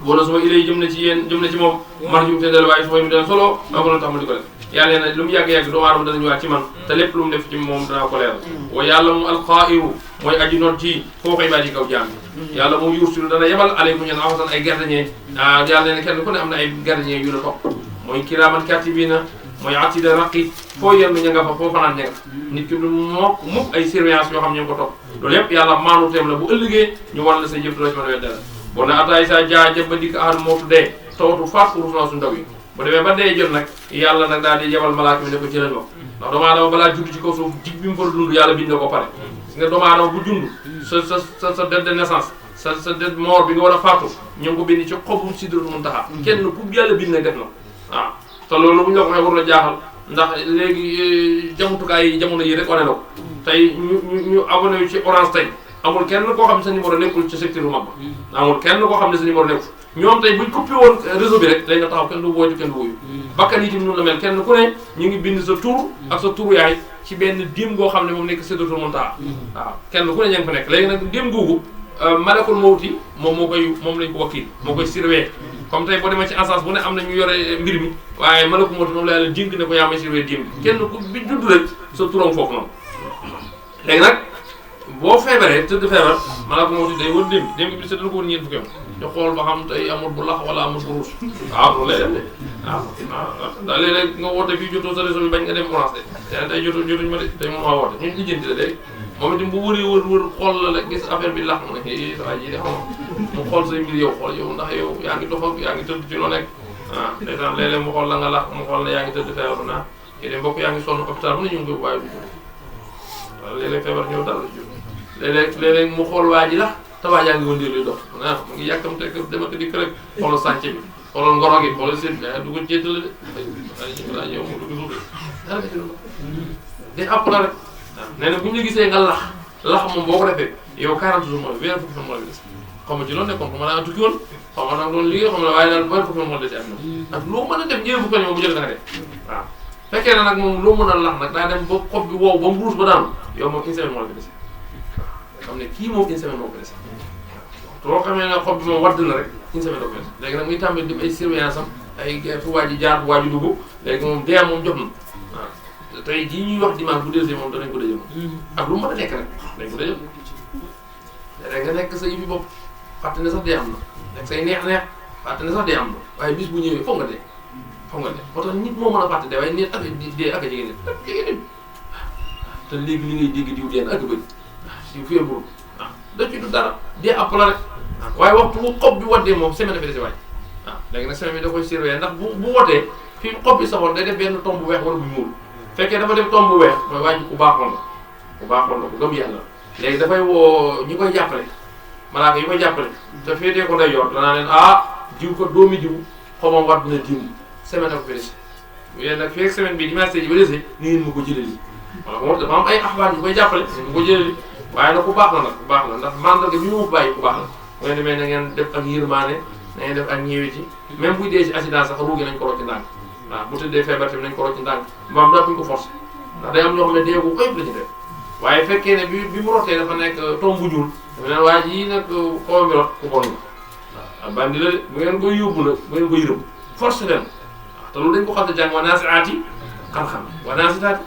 boo na suma ilay jëm na ci yéen jëm na ci moom man jum te del waaye su may mu den solo maa ko doon tax ma di ko def yàlla ne lu mu yàgg-yàgg doomu aadama danañu waat ci man te lépp lu mu def ci moom danaa ko leeral wa yàlla mu alqaa'iru mooy aji noot ci foo koy baat yi kaw jaam yàlla moom yursilu dana yebal aleykum ñeen awatan ay gardien yàlla ne kenn ku ne am na ay gardien yu la topp mooy kiraaman katibiina mooy atida raqib foo yenn ña nga fa foo fanaan ña nga nit ki du mukk ay surveillance yoo xam ñu ngi ko topp loolu yëpp yàlla maanu teem la bu ëllëgee ñu war la sa jëf doo ci mën a weddal bon na ataay sa jaajëf ba dikk ahal mootu dee tawatu faat ko rusna su ndaw yi bu demee ba dee jot nag yàlla nag daal di yebal malaaka mi ne ko jëlal ma ndax doomu aadama balaa judd ci kaw suuf dig bi mu fa dund yàlla bind na ko pare gis nga doomu aadama bu dund sa date de naissance sa date mort bi nga war a faatu ñu ngi ko bind ci xobu sidratul muntaha kenn ku yàlla bind nag def na waaw te loolu bu ñu la ko waxee war la jaaxal ndax léegi jamutukaay yi jamono yi rek wane na ko tey ñu abonné yu ci Orange tey amul kenn koo xam ne sa numéro nekkul ci secteur bu mag ba amul kenn koo xam ne sa numéro nekkul ñoom tey buñ coupé woon réseau bi rek dañ nga taxaw kenn du woote kenn du wuyu bakkan yi tamit noonu la mel kenn ku ne ñu ngi bind sa tur ak sa turu yaay ci benn dim goo xam ne moom nekk séddatul monta waaw kenn ku ne ña ngi fa nekk léegi nag dim googu malakul mawti moom lañ ko wakiil moo koy surveiller comme tey boo demee ci agence bu ne am na ñu yore mbir mi waaye malakul mawti moom la yàlla dénk ne ko yaa may surveiller dim bi kenn ku bi judd rek sa turam foofu noonu léegi nag boo feebaree tëdd feebar malakul mawti day wër dim bi séddal ko woon ñeent fukki ñu xool ba xam tey amul bu lax wala amul bu ruus waaw loolu lay dem de waaw daal léeg-léeg nga woote fii jotoo sa réseau bi bañ nga dem France de tey jotuñ ma de tey moom maa woote ñun lijjanti la léegi moom itam bu wëree wër xool la gis affaire bi lax mu ne waa ji de xam mu xool say mbir yow xool yow ndax yow yaa ngi dox ak yaa ngi tëdd ci loo nekk waaw ndeysaan léeg-léeg mu xool la nga lax mu xool ne yaa ngi tëdd feebar naa kii de mbokk yaa ngi sonn hôpital mu ne ñu ngi waaye du jóg waaw léeg-léeg feebar ñëw dara du jóg léeg-léeg mu xool waa ji la te waa jaa ngi wëndeelu luy dox mu ngi yàkkamte dema ko dikk rek xoolal sànce bi xoolal ngoro gi xoolal seen dugg jéetale de daa ñëw mu dugg suuf dara defi lu day àpp la rek nee na bu ñu la gisee nga lax moom boo ko defee yow 40 jours mooy weer fukki fan moo la des xaw ma ci loolu nekkoon xaw ma daa tukki woon xaw ma nag doon liggéey xaw ma la waaye daal weer fukki fan moo la des ak moom ak loo mën a def ñëwee fukki fan moom bu jëlee da nga def waaw fekkee na nag moom loo mën a lax nag daa dem ba xob bi wow ba mu ruus ba daanu yow moom une semaine moo la ko dese xam ne kii moom une semaine moo ko dese loo xamee ne xob bi moom wadd na rek une semaine la ko dese léegi nag muy tàmbali dem ay surveillance am ay fu waa ji jaar fu waa ji dugg léegi moom dee moom jot na waaw tey jii ñuy wax dimanche bu deuxième moom danañ ko dëjëm ak lu mu mën a nekk rek dañ ko dëjëm léegi nga nekk sa yëfi bopp fàtte ne sax dee am na nekk say neex-neex fàtte ne sax dee am na waaye bis bu ñëwee foog nga dee foog nga dee moo tax nit moo mën a fàtte dee waaye nit ak dee ak a jege nit ak jege nit te léegi li ngay dégg diw deen ak a bëri si feebaru waaw da ci du dara dee àpp la rek waaye waxtu bu xob bi waddee moom semaine dafa dese waay waaw léegi nag semaine bi da koy surveiller ndax bu wootee fi xob bi saxoon day def benn tomb bu weex wala bu ñuul fekkee dafa def tomb bu weex mooy waa ji ku baaxoon la ku gëm yàlla léegi dafay woo ñi koy jàppale malaaka yi koy jàppale te féetee ko nday yor danaa leen jiw ko doomi jiw xomam wadd na diw semaine ak fédési yéen nag fii ak semaine bi dimanche ji ba dese ni ngeen ma ko jëleli wala moom dafa am ay axbaar ñu koy jàppale ñu ko jëleli waaye nag ku baax la nag ku baax la ndax mandarga bi mu bàyyi ku baax la mooy demee na ngeen def ak yërmaane na ngeen def ak ñëwiti même buy dee ci accident sax ruugi nañ ko rocc ndànk waaw bu tëddee feebar tamit nañ ko rocc ndànk moom daa buñ ko forcé ndax day am ñoo xam ne dee bu koyëf la ñu def waaye fekkee ne bi mu rotee dafa nekk tomb bu ñuul dafa ne waa ji nag xaw mi rot ku bon la bandi la de bu ngeen koy yóbbu nag bu ngeen koy yërëm force leen waaw te loolu dañ ko xam ne jàng wa naasiaati xam-xam wa naasitaati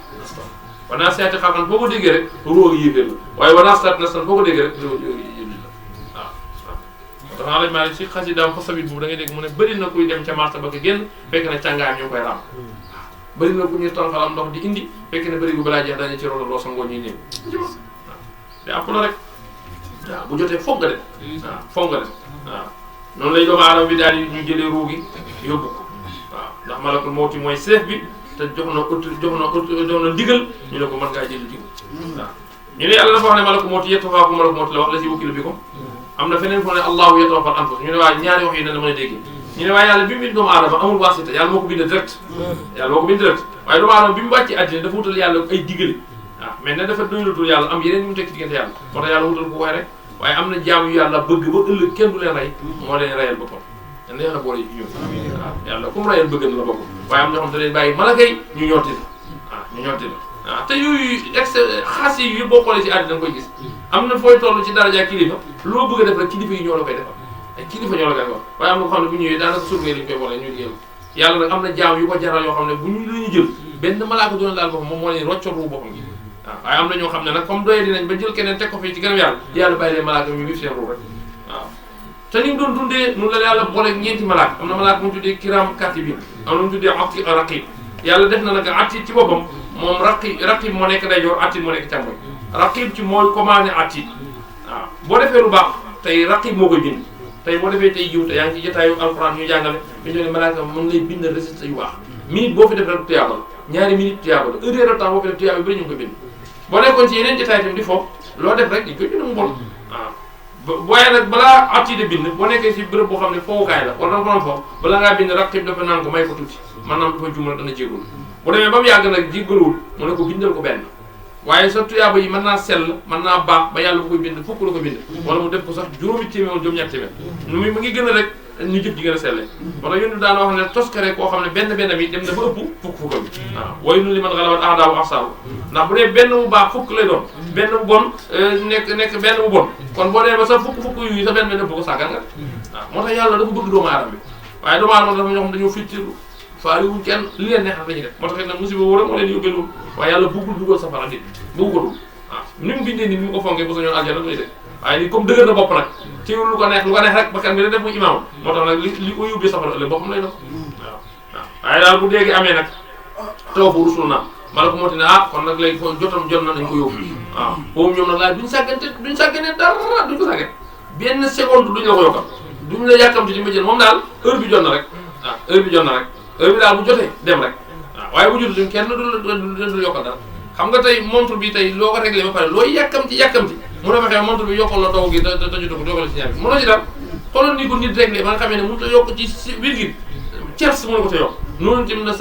wa naasiaati xam-xam boo ko déggee rek ruugi yéeféer la waaye wa naasitaati nastan boo ko déggee rek dafa laaj maa si xasidaam fa sabit boobu da ngay dégg mu ne bëri na kuy dem ca marché ba ko génn fekk na càngaayam ñu ngi koy raam bëri na ku ñuy tànqalam ndox di indi fekk na bëri bu balaa jeex dañu ci rolo loo sangoo ñuy néew waaw te àpp la rek waaw bu jotee foog nga dem waaw foog nga dem waaw noonu lay doomu aadama bi daal di ñu jëlee ruu gi yóbbu ko waaw ndax malakul mawti mooy chef bi te jox na ndigal ñu ne ko mën ngaa jël jiw waaw ñu ne yàlla dafa wax ne malakul mawti yetofaaku malakul mawti la wax la si wakkil bi ko am na feneen foo ne allahu yatawaffal anfus ñu ne waaye ñaari wax yi ne la mën a dégg ñu ne waaye yàlla bi mu bind doomu aadama amul wasita yàlla moo ko bind direct yàlla moo ko bind direct waaye doomu aadama bi mu wàccee àddina dafa wutal yàlla ay digale waaw mais ne dafa doylatul yàlla am yeneen ñu mu teg ci diggante yàlla moo tax yàlla wutal ko koy rek waaye am na jaam yu yàlla bëgg ba ëllëg kenn du leen rey moo leen reyal boppam yàlla yàlla boole ci ñoom waaw yàlla comme reyal bëgg na la boppam waaye am na xam te leen bàyyi malaka yi ñu ñotti la waaw ñu ñotti la waaw te yooyu xaas yi boo xoolee ci àddina nga koy gis am na fooy toll ci daraja kilifa loo bëgg a def rek kilifa yi ñoo la koy defal ay kilifa ñoo la koy wax waaye am na ko xam ne bu ñëwee daanaka surgee lañ koy boole ñu liggéeyal yàlla nag am na jaam yu ko jaral yoo xam ne bu ñu la ñu jël benn malaaka doon laal boppam moom moo leen roccor ru boppam gi waaw waaye am na ñoo xam ne nag comme doye dinañ ba jël keneen teg ko fii ci gën a yàlla bàyyi leen malaaka ñu wif seen ru rek waaw te ni mu doon dundee noonu la yàlla boole ñeenti malaaka am na malaaka mu tuddee kiram katibin am na mu tuddee ati raqib yàlla def na nag ati ci boppam moom raqib moo nekk ndeyjoor ati moo nekk càmmoñ raqib ci mooy commandé ati waaw boo defee lu baax tey raqib moo koy bind tey boo defee tey jiw te yaa ngi ci jotaayu alxuraan ñu jàngale ñu ne malaaka mën lay bind résultat yu baax minute boo fi def rek tuyaaba la ñaari minute tuyaaba la heure de temps boo fi def tuyaaba yu bëri ñu ngi koy bind boo nekkoon ci yeneen jotaay tamit di foofu loo def rek dañ koy bind mu bon waaw waaye nag balaa atti de bind boo nekkee ci bërëb boo xam ne foowukaay la wala danga ko doon foofu balaa ngaa bind raqib dafa naan ko may ko tuuti maanaam dafa juum rek dana jéggul bu demee ba mu yàgg nag jéggaluwul mu ne ko bindal ko benn waaye sa tuyaaba yi mën naa sell mën naa baax ba yàlla bu koy bind fukk la ko bind wala mu def ko sax juróomi téeméer wala juróom-ñetti téeméer mu ngi gën a rek ñu jëf ji gën a selle moo tax yéen daan wax ne toskare koo xam ne benn bi dem na ba ëpp fukk bi waaw wooyu nu li man xalaat aadaawu axsaaru ndax bu dee benn bu baax fukk lay doon benn bu bon nekk benn bu bon kon boo dee ba sax fukk yu sa benn ëpp ko sàggan nga waaw moo tax yàlla dafa bëgg doomu aadama bi waaye doomu aadama dafa ñoo xam dañoo fittiru faaliwuñ kenn li leen neexal la ñuy def moo tax nag musiba wóor moo leen yóbbee loolu waaye yàlla bëggul dugal safara nit bëggu ko dul waaw ni mu bindee nit ni mu ko fonkee ba sa ñoon aljana lay def waaye ni comme dëgër na bopp nag ci lu ko neex rek bakkan bi da def mu imaam moo tax nag li ko yóbbee safara ëllëg boppam lay doon waaw waaye daal bu déegi amee nag taw fa rusul na mala ko moo ti ne kon nag léegi foofu jot na nañ ko yóbbu waaw foofu ñoom nag laaj duñ sàggane dara duñ ko sàggane benn seconde duñ la ko yokkal duñ la yàkkamti di ma jël moom daal heure bi jot na rek waaw heure bi daal bu jotee dem rek waaw waaye bu jotul kenn du yokkal dara xam nga tey montre bi tey loo ko réglé ba pare looy yàkkamti mun a fexee montre bi yokkal la taw gi te jotu ko yokkal ci ñaar bi mënoo ci dara xoolal ni ko nit réglé ba nga xamee ne mënut a yokk ci virgule tiers mënu ko te yokk noonu tamit na